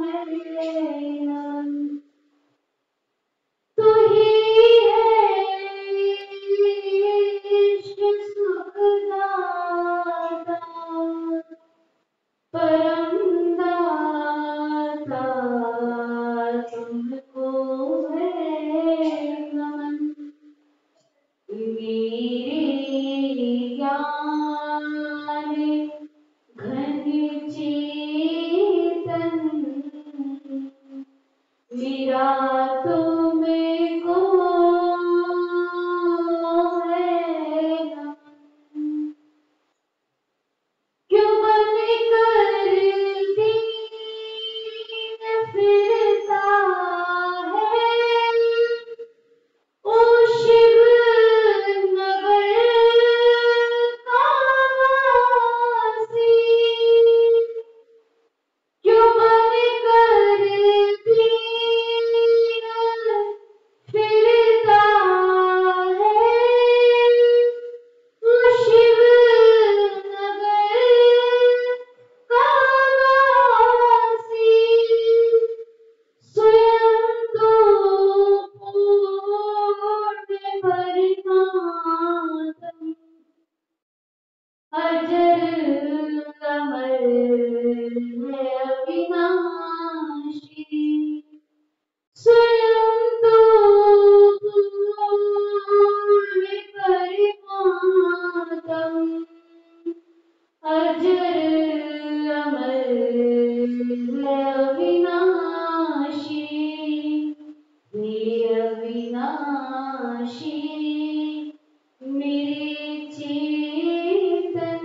है नमन। तू ही है इष्ट सुखदाता परम दाता तुमको है नमन। मेरे ज्ञान घन चेतन मेरा तुमको है नमन। क्यों बन कर दीन फिरता है ओ शिव नगर का वासी। क्यों बन कर दीन फिरता है ओ शिव नगर का वासी। स्वयं तो पूर्ण परमात्म अजर अमर है अविनाशी। स्वयं तो पूर्ण परमात्म अजर अमर है अविनाशी। हे अविनाशी मेरे चेतन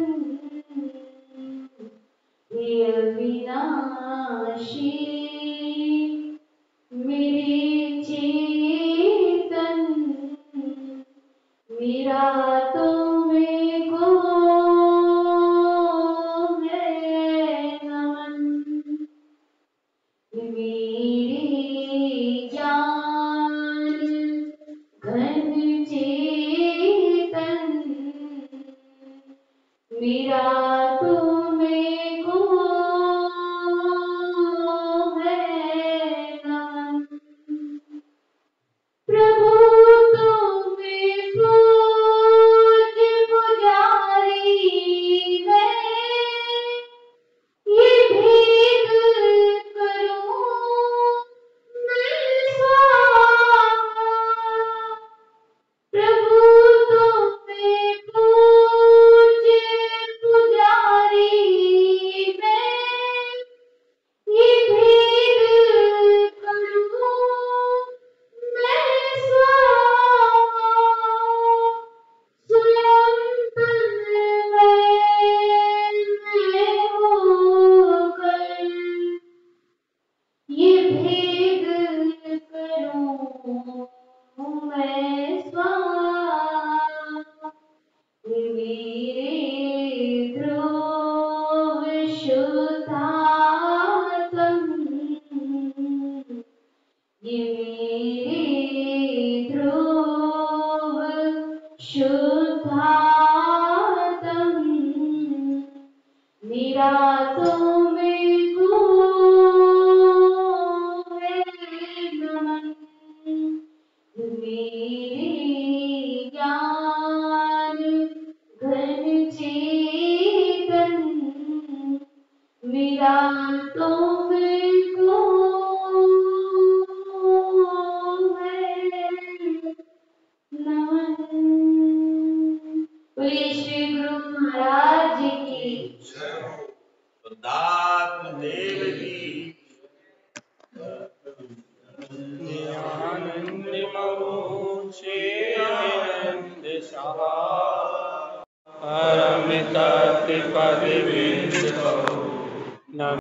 मेरे चेतन मेरा तुमको है नमन। मेरी जान घन चेतन मेरा तुमको है नमन। प्रभु तुम्हें पूज्य पुजारी मैं ये भेद करूं मैं स्वाहा। प्रभु तुम्हें पूज्य पुजारी मैं ये भेद करूं मैं स्वाहा। स्वयं तन मैं होकर ये भेद करूं मैं स्वाहा। मेरे ध्रुव शुद्धात्म ये मेरे ध्रुव शुद्धात्म मेरा तुमको है नमन। मेरे ज्ञान घन चेतन मेरा तुमको है नमन। बोलिए श्री गुरु महाराज की शुद्धात्म देव की आनंद मोक्षे आनंद सहा परम तत्व पद बिंद